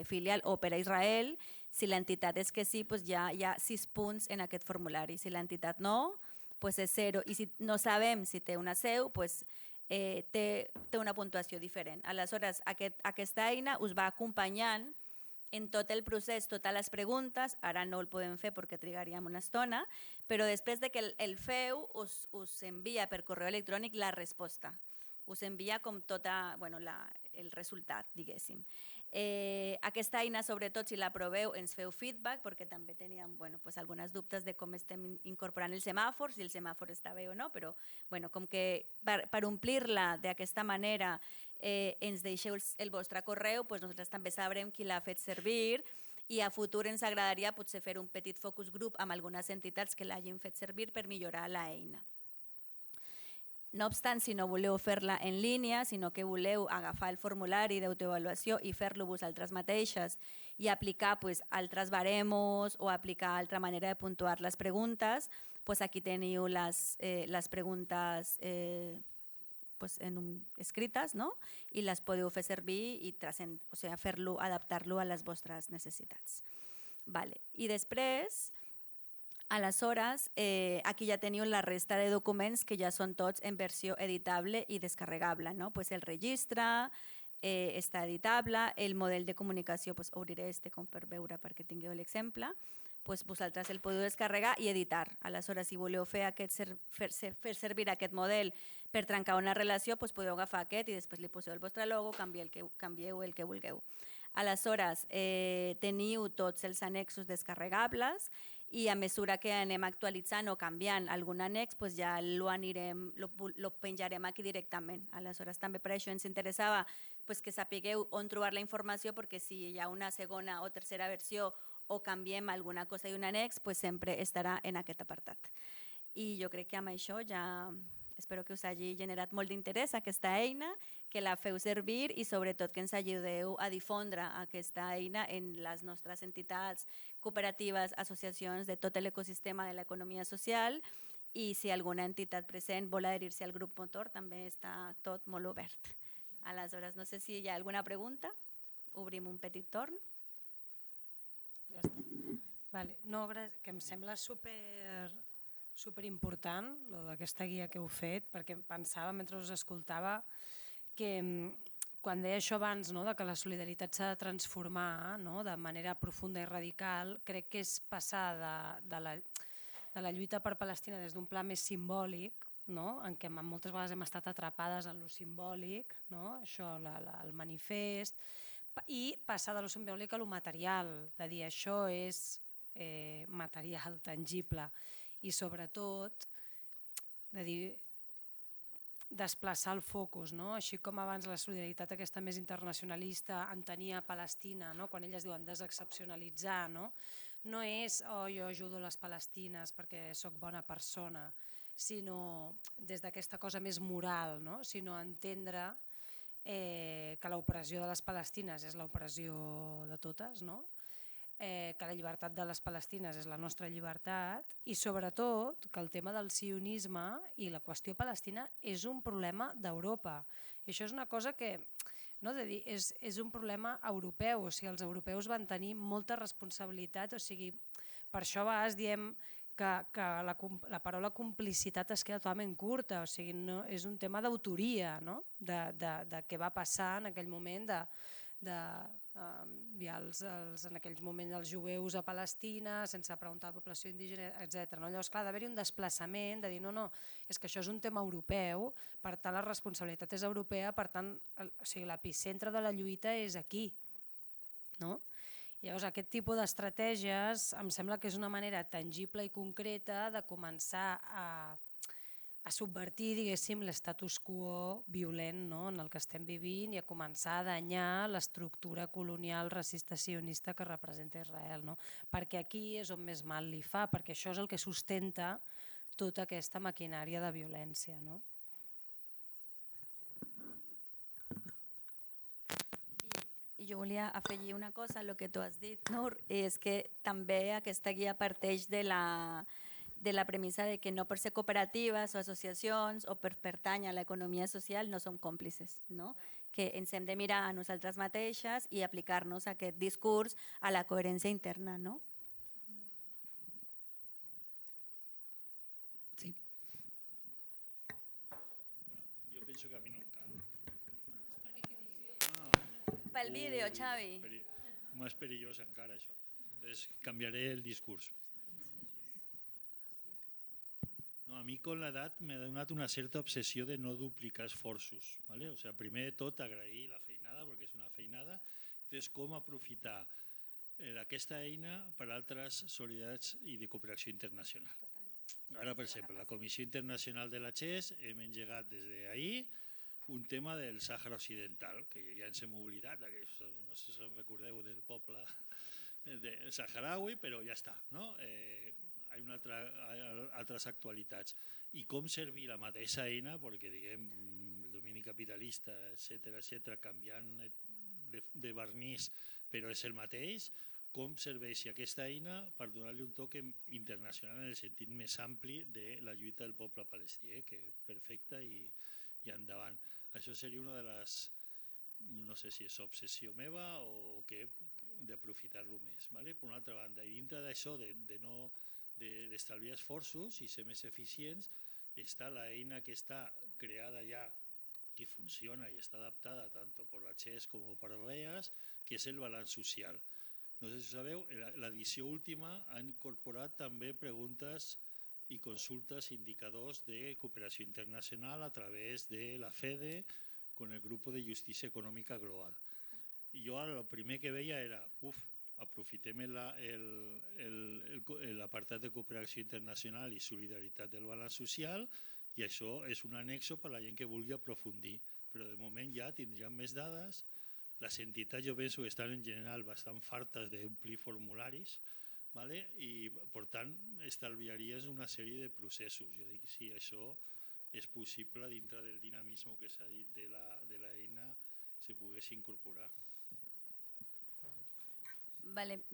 filial o per a Israel, si l'entitat és que sí, ja hi ha 6 punts en aquest formulari. Si l'entitat no, és 0. I si no sabem si té una seu, té una puntuació diferent. Aleshores, aquesta eina us va acompanyant en tot el procés, totes les preguntes. Ara no el podem fer perquè trigaríem una estona, però després de que el feu, us envia per correu electrònic la resposta. Us envia com tot el resultat, diguéssim. Aquesta eina, sobretot, si la proveu, ens feu feedback, perquè també teníem algunes dubtes de com estem incorporant el semàfor, si el semàfor està bé o no, però com que per omplir-la d'aquesta manera ens deixeu el vostre correu, nosaltres també sabrem qui l'ha fet servir i a futur ens agradaria potser fer un petit focus group amb algunes entitats que l'hagin fet servir per millorar l'eina. No obstant, si no voleu fer-la en línia, sinó que voleu agafar el formulari d'autoavaluació i fer-lo vosaltres mateixes i aplicar altres baremos o aplicar altra manera de puntuar les preguntes, aquí teniu les preguntes escrites i les podeu fer servir i fer-lo, adaptar-lo a les vostres necessitats. I després, aleshores, aquí ja teniu la resta de documents que ja són tots en versió editable i descarregable. El registre està editable, el model de comunicació, obriré com per veure perquè tingueu l'exemple, vosaltres el podeu descarregar i editar. Aleshores, si voleu fer servir aquest model per trencar una relació, podeu agafar aquest i després li poseu el vostre logo, canvieu el que vulgueu. Aleshores, teniu tots els annexos descarregables i a mesura que anem actualitzant o canviant algun annex, ja lo penjarem aquí directament. Aleshores, també per això ens interessava que sapigueu on trobar la informació, perquè si hi ha una segona o tercera versió o canviem alguna cosa i un annex, sempre estarà en aquest apartat. I jo crec que amb això ja espero que us hagi generat molt d'interès aquesta eina, que la feu servir i sobretot que ens ajudeu a difondre aquesta eina en les nostres entitats, cooperatives, associacions de tot l'ecosistema de l'economia social i si alguna entitat present vol adherir-se al grup motor també està tot molt obert. Aleshores, no sé si hi ha alguna pregunta. Obrim un petit torn. Ja està. No, que em sembla super Superimportant, aquesta guia que heu fet, perquè pensava mentre us escoltava que quan deia això abans, que la solidaritat s'ha de transformar de manera profunda i radical, crec que és passar de la lluita per Palestina des d'un pla més simbòlic, en què moltes vegades hem estat atrapades en lo simbòlic, això, el manifest, i passar de lo simbòlic a lo material, de dir això és material, tangible, i sobretot de dir desplaçar el focus, així com abans la solidaritat aquesta més internacionalista entenia Palestina, quan elles diuen desexcepcionalitzar, no és jo ajudo les palestines perquè sóc bona persona, sinó des d'aquesta cosa més moral, sinó entendre que l'opressió de les palestines és l'opressió de totes, que la llibertat de les palestines és la nostra llibertat i sobretot que el tema del sionisme i la qüestió palestina és un problema d'Europa. I això és una cosa que és un problema europeu, o sigui, els europeus van tenir molta responsabilitat, o sigui, per això a vegades diem que la paraula complicitat es queda totalment curta, o sigui, és un tema d'autoria, de què va passar en aquell moment, enviar en aquells moments els jueus a Palestina sense preguntar a la població indígena, etc. Llavors, clar, ha d'haver-hi un desplaçament de dir no, és que això és un tema europeu, per tant la responsabilitat és europea, per tant l'epicentre de la lluita és aquí. Llavors aquest tipus d'estratègies em sembla que és una manera tangible i concreta de començar a subvertir, diguéssim, l'estatus quo violent en el que estem vivint i a començar a danyar l'estructura colonial racista sionista que representa Israel. Perquè aquí és on més mal li fa, perquè això és el que sustenta tota aquesta maquinària de violència. I jo volia afegir una cosa al que tu has dit, Nur, és que també aquesta guia parteix de la premissa de que no per ser cooperatives o associacions o per pertànyer a l'economia social no som còmplices, que ens hem de mirar a nosaltres mateixes i aplicar-nos aquest discurs a la coherència interna. Sí. Jo penso que a mi no em cal. Pel vídeo, Xavi. Més perillós encara, això. Entonces, canviaré el discurs. A mi con l'edat m'ha donat una certa obsessió de no duplicar esforços. O sigui, primer de tot agrair la feinada, perquè és una feinada, després com aprofitar aquesta eina per a altres solidaritats i de cooperació internacional. Ara, per exemple, la Comissió Internacional de la CHES hem engegat des d'ahir un tema del Sàhara Occidental, que ja ens hem oblidat, no sé si us recordeu del poble saharaui, però ja està. Hi ha altres actualitats. I com servir la mateixa eina, perquè diguem, el domini capitalista, etc., canviant de vernís, però és el mateix, com serveix aquesta eina per donar-li un toc internacional en el sentit més ampli de la lluita del poble palestí, que perfecte i endavant. Això seria una de les, no sé si és obsessió meva o què, d'aprofitar-lo més. Per una altra banda, i dintre d'això d'estalviar esforços i ser més eficients, està l'eina que està creada ja, que funciona i està adaptada tant per la CHES com per REAS, que és el balanç social. No sé si ho sabeu, l'edició última ha incorporat també preguntes i consultes indicadors de cooperació internacional a través de la FEDE con el Grupo de Justícia Econòmica Global. I jo el primer que veia era, aprofitem l'apartat de cooperació internacional i solidaritat del balanç social i això és un annexo per a la gent que vulgui aprofundir. Però de moment ja tindríem més dades. Les entitats jo penso que estan en general bastant fartes d'omplir formularis, i per tant estalviaries una sèrie de processos. Jo dic si això és possible dintre del dinamisme que s'ha dit de l'eina se pogués incorporar.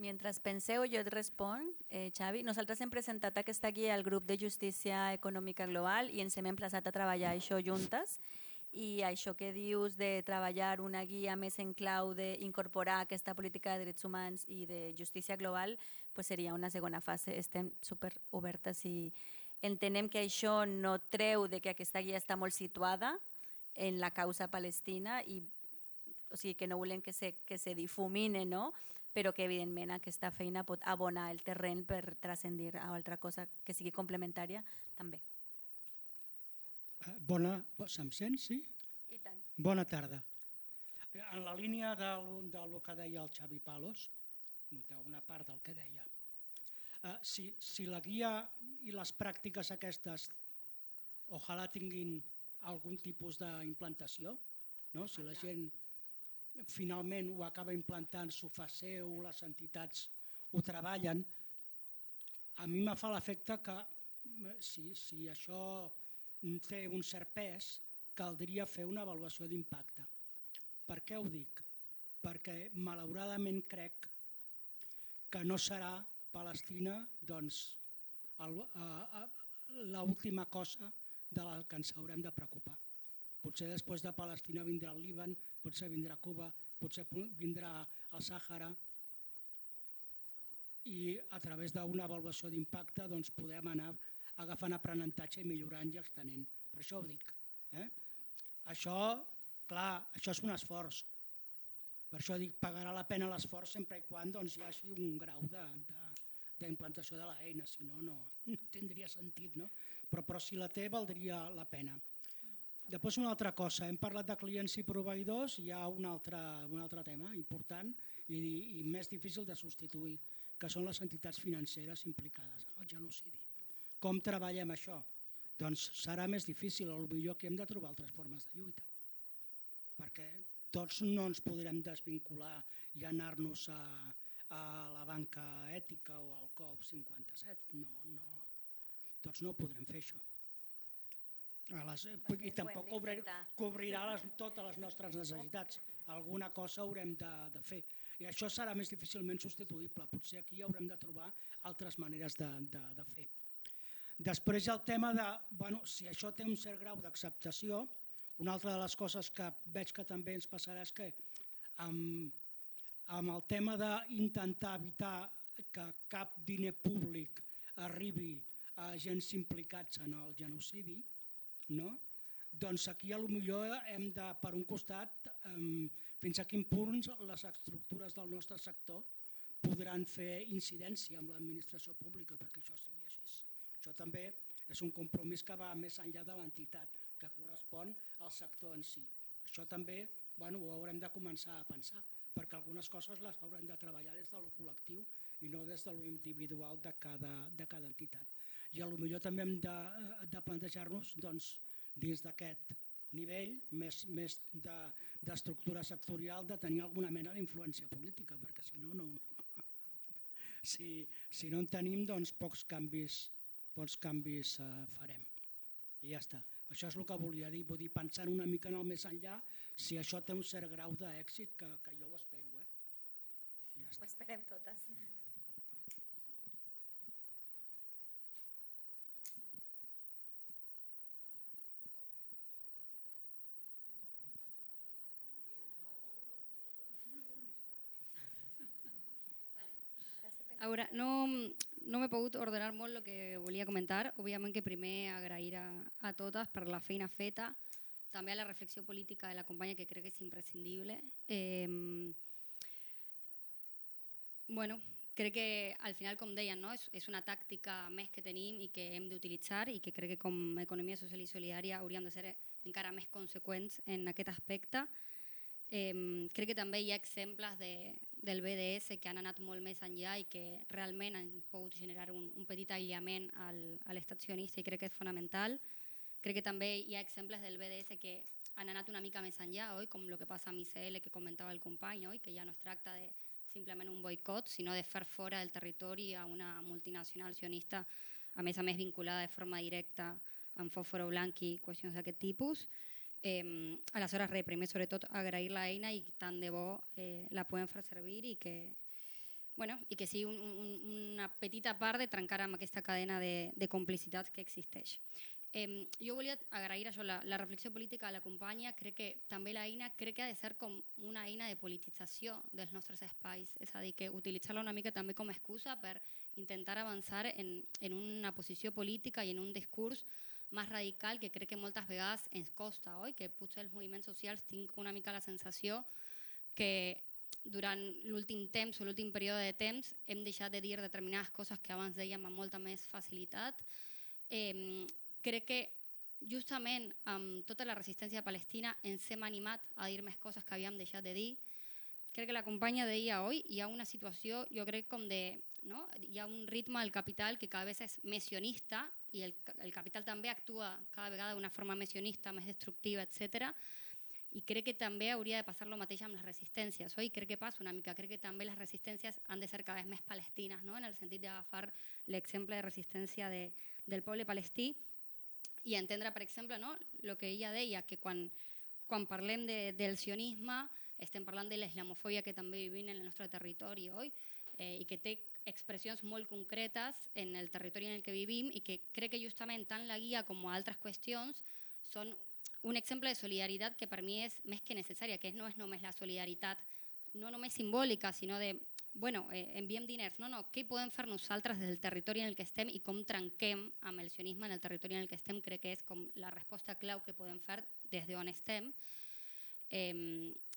Mientras penseu, jo et responc, Xavi. Nosaltres hem presentat aquesta guia al grup de Justícia Econòmica Global i ens hem emplaçat a treballar això juntes. I això que dius de treballar una guia més en clau d'incorporar aquesta política de drets humans i de justícia global seria una segona fase. Estem superobertes i Entenem que això no treu de que aquesta guia està molt situada en la causa palestina i o sigui, que no volem que se difumine, no? Però que evidentment aquesta feina pot abonar el terreny per transcendir a altra cosa que sigui complementària també. Se'm sent, sí? I tant. Bona tarda. En la línia del que deia el Xavi Palos, d'una part del que deia, si la guia i les pràctiques aquestes ojalà tinguin algun tipus d'implantació, si la gent finalment ho acaba implantant, s'ho fa seu, les entitats ho treballen, a mi me fa l'efecte que si això té un cert pes, caldria fer una avaluació d'impacte. Per què ho dic? Perquè malauradament crec que no serà Palestina l'última cosa de la que ens haurem de preocupar. Potser després de Palestina vindrà el Líban, potser vindrà Cuba, potser vindrà el Sàhara i a través d'una avaluació d'impacte podem anar agafant aprenentatge i millorant i extenent. Per això ho dic. Això, clar, això és un esforç. Per això dic, pagarà la pena l'esforç sempre i quan hi hagi un grau d'implantació de l'eina, si no, no tindria sentit. Però si la té, valdria la pena. Després una altra cosa, hem parlat de clients i proveïdors, hi ha un altre tema important i més difícil de substituir, que són les entitats financeres implicades en el genocidi. Com treballem això? Doncs serà més difícil, potser aquí hem de trobar altres formes de lluita, perquè tots no ens podrem desvincular i anar-nos a la banca ètica o al COP57, tots no ho podrem fer això. I tampoc cobrirà totes les nostres necessitats. Alguna cosa haurem de fer. I això serà més difícilment substituïble. Potser aquí haurem de trobar altres maneres de fer. Després el tema de si això té un cert grau d'acceptació, una altra de les coses que veig que també ens passarà és que amb el tema d'intentar evitar que cap diner públic arribi a agents implicats en el genocidi, doncs aquí potser hem de, per un costat, fins a quin punt les estructures del nostre sector podran fer incidència amb l'administració pública perquè això sigui així. Això també és un compromís que va més enllà de l'entitat, que correspon al sector en si. Això també ho haurem de començar a pensar, perquè algunes coses les haurem de treballar des del col·lectiu i no des de l'individual de cada entitat. I potser també hem de plantejar-nos dins d'aquest nivell més d'estructura sectorial de tenir alguna mena d'influència política, perquè si no en tenim, pocs canvis farem. I ja està. Això és el que volia dir, vull dir, pensant una mica en el més enllà, si això té un cert grau d'èxit, que jo ho espero. Ho esperem totes. Ara, no m'he pogut ordenar molt el que volia comentar. Òbviament que primer agrair a totes per la feina feta, també a la reflexió política de la companya, que crec que és imprescindible. Crec que al final, com deien, és una tàctica més que tenim i que hem d'utilitzar i que crec que com a economia social i solidària hauríem de ser encara més conseqüents en aquest aspecte. Crec que també hi ha exemples del BDS que han anat molt més enllà i que realment han pogut generar un petit aïllament a l'estat sionista i crec que és fonamental. Crec que també hi ha exemples del BDS que han anat una mica més enllà, com el que passa amb ICL que comentava el company, que ja no es tracta de simplement un boicot, sinó de fer fora del territori a una multinacional sionista, a més vinculada de forma directa amb fòsforo blanc i qüestions d'aquest tipus. Aleshores, primer sobretot agrair l'eina i tant de bo la podem fer servir i que sigui una petita part de trencar amb aquesta cadena de complicitats que existeix. Jo volia agrair això, la reflexió política a la companya. Crec que també l'eina crec que ha de ser com una eina de politització dels nostres espais, és a dir, que utilitzar-la una mica també com a excusa per intentar avançar en una posició política i en un discurs més radical que crec que moltes vegades ens costa, oi? Que potser els moviments socials tinc una mica la sensació que durant l'últim temps o l'últim període de temps hem deixat de dir determinades coses que abans dèiem amb molta més facilitat. Crec que justament amb tota la resistència palestina ens hem animat a dir més coses que havíem deixat de dir. Crec que la companya deia oi, hi ha una situació, jo crec com de, no? Hi ha un ritme del capital que cada vegada és més sionista i el capital també actua cada vegada d'una forma més sionista, més destructiva, etc. I crec que també hauria de passar el mateix amb les resistències, oi? Crec que passa una mica, crec que també les resistències han de ser cada vegada més palestines, no? En el sentit d'agafar l'exemple de resistència del poble palestí i entendre, per exemple, no? El que ella deia, que quan parlem del sionisme estem parlant de l'islamofòbia que també vivim en el nostre territori, oi? I que té expressions molt concretes en el territori en el que vivim i que crec que justament tant la guia com altres qüestions són un exemple de solidaritat que per mi és més que necessària, que no és només la solidaritat, no només simbòlica, sinó de, bueno, enviem diners, no, què podem fer nosaltres des del territori en el que estem i com trenquem amb el sionisme en el territori en el que estem, crec que és com la resposta clau que podem fer des d'on estem.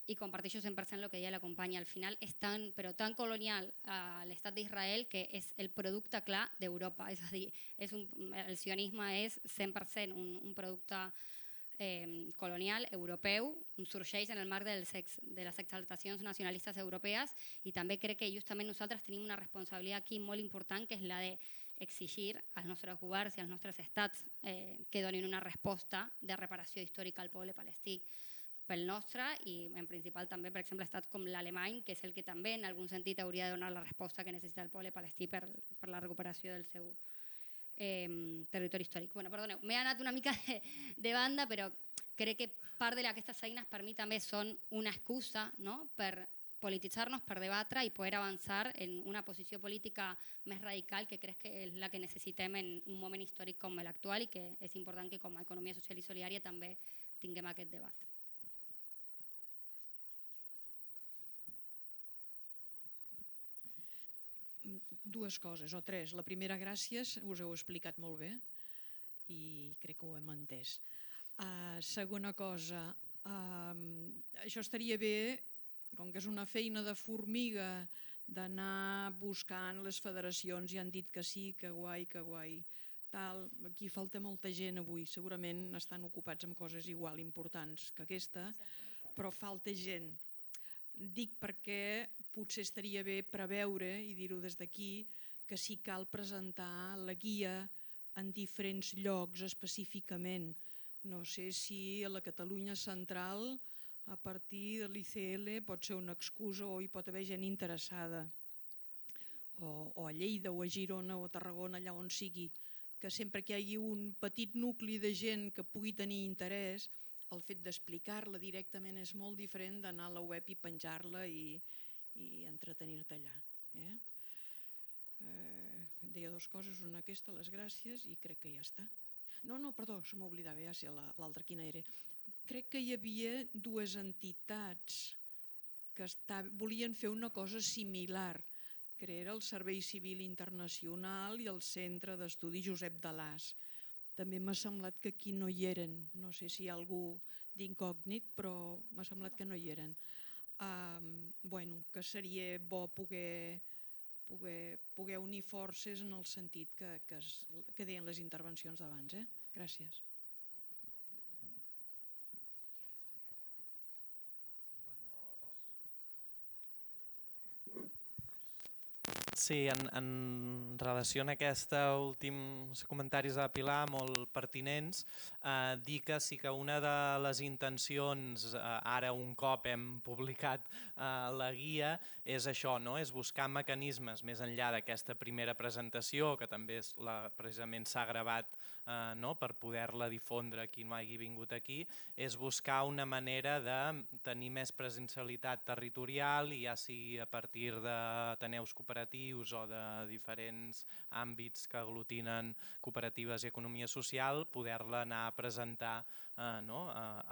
I comparteixo 100% el que deia la companya. Al final és tan, però tan colonial a l'estat d'Israel que és el producte clar d'Europa. És a dir, el sionisme és 100% un producte colonial europeu, sorgeix en el marc de les exaltacions nacionalistes europees i també crec que justament nosaltres tenim una responsabilitat aquí molt important que és la d'exigir als nostres governs i als nostres estats que donin una resposta de reparació històrica al poble palestí pel nostre i en principal també, per exemple, estats com l'alemany, que és el que també en algun sentit hauria de donar la resposta que necessita el poble palestí per la recuperació del seu territori històric. Bueno, perdoneu, m'he anat una mica de banda, però crec que part d'aquestes eines per mi també són una excusa, no? Per polititzar-nos, per debatre i poder avançar en una posició política més radical que crec que és la que necessitem en un moment històric com l'actual i que és important que com a economia social i solidària també tinguem aquest debat. Dues coses, o tres. La primera, gràcies, us heu explicat molt bé i crec que ho hem entès. Segona cosa, això estaria bé, com que és una feina de formiga, d'anar buscant les federacions, i han dit que sí, que guai, tal. Aquí falta molta gent avui, segurament estan ocupats amb coses igual importants que aquesta, però falta gent. Dic perquè potser estaria bé preveure, i dir-ho des d'aquí, que sí cal presentar la guia en diferents llocs específicament. No sé si a la Catalunya central, a partir de l'ICL, pot ser una excusa o hi pot haver gent interessada. O a Lleida, o a Girona, o a Tarragona, allà on sigui. Que sempre que hi hagi un petit nucli de gent que pugui tenir interès, el fet d'explicar-la directament és molt diferent d'anar a la web i penjar-la i entretenir-te allà. Deia dues coses, una aquesta, les gràcies, i crec que ja està. No, perdó, se m'oblidava, ja sé l'altra quina era. Crec que hi havia dues entitats que volien fer una cosa similar, que era el Servei Civil Internacional i el Centre d'Estudi Josep Dalàs. També m'ha semblat que aquí no hi eren. No sé si hi ha algú d'incògnit, però m'ha semblat que no hi eren. Que seria bo poder unir forces en el sentit que deien les intervencions d'abans. Gràcies. Sí, en relació a aquests últims comentaris de Pilar, molt pertinents, dir que sí que una de les intencions, ara un cop hem publicat la guia, és això, és buscar mecanismes més enllà d'aquesta primera presentació, que també precisament s'ha gravat per poder-la difondre a qui no hagi vingut aquí, és buscar una manera de tenir més presencialitat territorial i ja sigui a partir d'ateneus cooperatius o de diferents àmbits que aglutinen cooperatives i economia social, poder-la anar a presentar a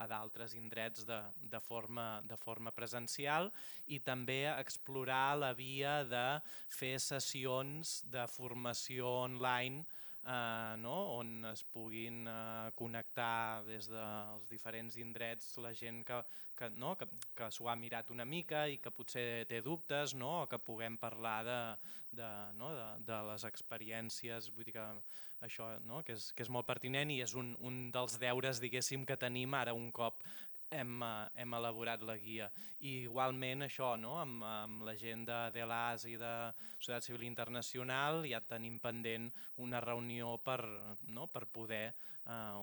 d'altres indrets de forma presencial i també explorar la via de fer sessions de formació online on es puguin connectar des dels diferents indrets la gent que s'ho ha mirat una mica i que potser té dubtes o que puguem parlar de les experiències. Vull dir que això que és molt pertinent i és un dels deures, diguéssim, que tenim ara un cop hem elaborat la guia. I igualment això, amb la gent de DELAS i de Societat Civil Internacional ja tenim pendent una reunió per poder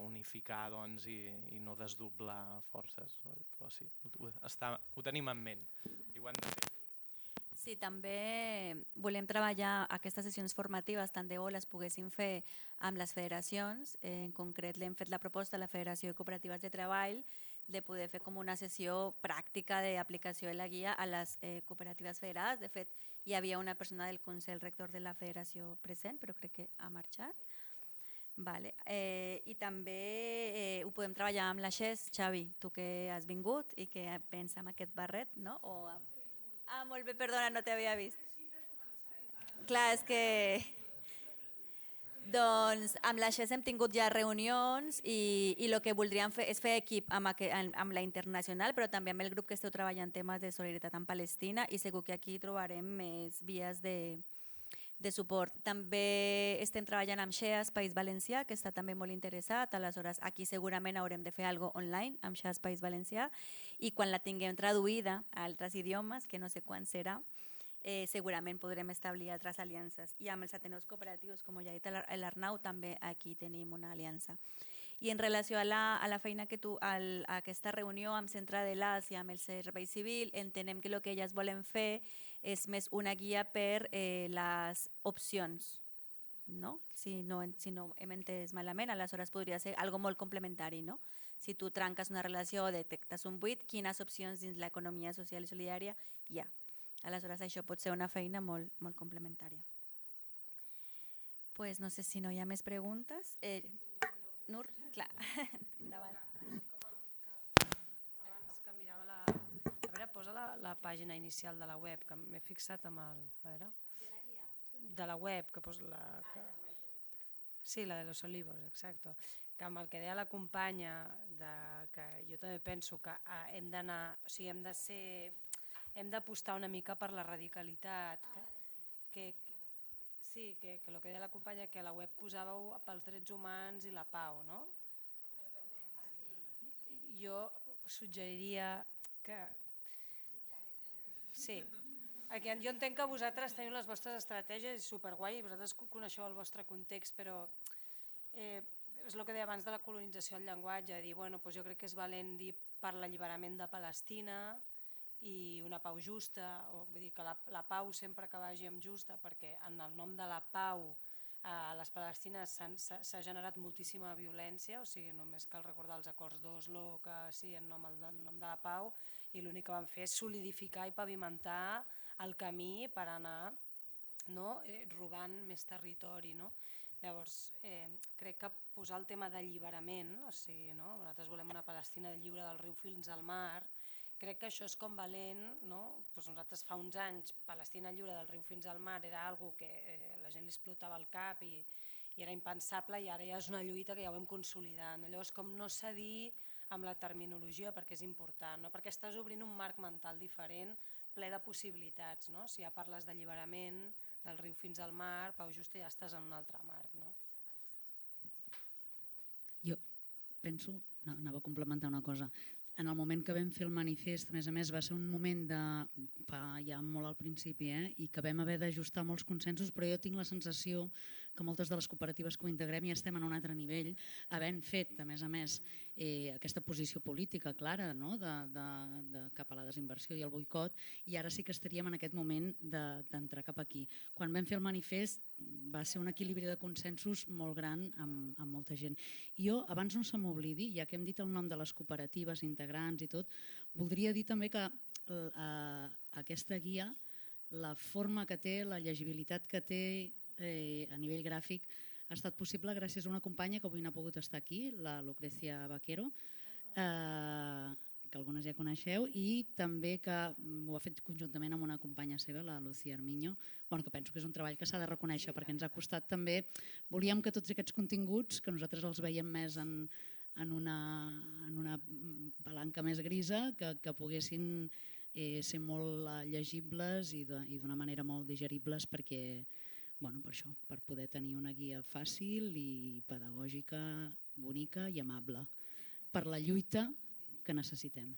unificar i no desdoblar forces. Però sí, ho tenim en ment i ho hem de fer. Sí, també volem treballar aquestes sessions formatives, tant de bo les poguéssim fer amb les federacions. En concret, l'hem fet la proposta a la Federació de Cooperatives de Treball de poder fer com una sessió pràctica d'aplicació de la guia a les cooperatives federades. De fet, hi havia una persona del Consell Rector de la Federació present, però crec que ha marxat. Vale. I també ho podem treballar amb la XES. Xavi, tu que has vingut i que pensa en aquest barret, no? Molt bé, perdona, no t'havia vist. Clar, és que... Doncs amb la XES hem tingut ja reunions i el que voldríem fer és fer equip amb la internacional, però també amb el grup que esteu treballant temes de solidaritat en Palestina i segur que aquí trobarem més vies de suport. També estem treballant amb XEAS País Valencià, que està també molt interessat, aleshores aquí segurament haurem de fer alguna cosa online amb XEAS País Valencià i quan la tinguem traduïda a altres idiomes, que no sé quan serà, segurament podrem establir altres aliances. I amb els ateneus cooperatius, com ja ha dit l'Arnau, també aquí tenim una aliança. I en relació a la feina que a aquesta reunió amb Centre de l'AS i amb el Servei Civil, entenem que el que elles volen fer és més una guia per les opcions. Si no hem entès malament, aleshores podria ser algo molt complementari. Si tu trenques una relació o detectes un buit, quines opcions dins l'economia social i solidària hi ha? Aleshores, això pot ser una feina molt complementària. No sé si no hi ha més preguntes. Nur, clar, endavant. Abans que mirava a veure, posa la pàgina inicial de la web, que m'he fixat amb el... A veure... De la web, que posa la... Sí, la de los olivos, exacte. Que amb el que deia la companya, que jo també penso que hem d'anar... O sigui, hem d'apostar una mica per la radicalitat. Sí, que el que deia la companya, que a la web posàveu pels drets humans i la pau, no? Jo suggeriria que... Sí, jo entenc que vosaltres teniu les vostres estratègies, és superguai, i vosaltres coneixeu el vostre context, però és el que deia abans de la colonització del llenguatge, dir, jo crec que és valent dir per l'alliberament de Palestina i una pau justa, vull dir que la pau sempre que vagi amb justa, perquè en el nom de la pau a les Palestines s'ha generat moltíssima violència, o sigui, només cal recordar els acords d'Oslo, que sí, en nom de la pau, i l'únic que van fer és solidificar i pavimentar el camí per anar robant més territori. Llavors, crec que posar el tema d'alliberament, o sigui, nosaltres volem una Palestina lliure del riu fins al mar, crec que això és com valent. Nosaltres fa uns anys, Palestina lliure del riu fins al mar era una cosa que la gent li explotava el cap i era impensable, i ara ja és una lluita que ja ho hem consolidat. Llavors, com no cedir amb la terminologia, perquè és important, perquè estàs obrint un marc mental diferent, ple de possibilitats. Si ja parles d'alliberament, del riu fins al mar, pau justa, ja estàs en un altre marc. Jo penso, anava a complementar una cosa. En el moment que vam fer el manifest, a més, va ser un moment fa ja molt al principi, i que vam haver d'ajustar molts consensos, però jo tinc la sensació que moltes de les cooperatives que ho integrem ja estem en un altre nivell, havent fet, a més, aquesta posició política clara, no? Cap a la desinversió i el boicot, i ara sí que estaríem en aquest moment d'entrar cap aquí. Quan vam fer el manifest va ser un equilibri de consensos molt gran amb molta gent. I jo, abans no se m'oblidi, ja que hem dit el nom de les cooperatives integrants i tot, voldria dir també que aquesta guia, la forma que té, la llegibilitat que té a nivell gràfic, ha estat possible gràcies a una companya que avui no ha pogut estar aquí, la Lucrecia Vaquero, que algunes ja coneixeu, i també que ho ha fet conjuntament amb una companya seva, la Lucía Armiño, que penso que és un treball que s'ha de reconèixer perquè ens ha costat també, volíem que tots aquests continguts, que nosaltres els veiem més en una palanca més grisa, que poguessin ser molt llegibles i d'una manera molt digeribles perquè, per això, per poder tenir una guia fàcil i pedagògica, bonica i amable per la lluita que necessitem.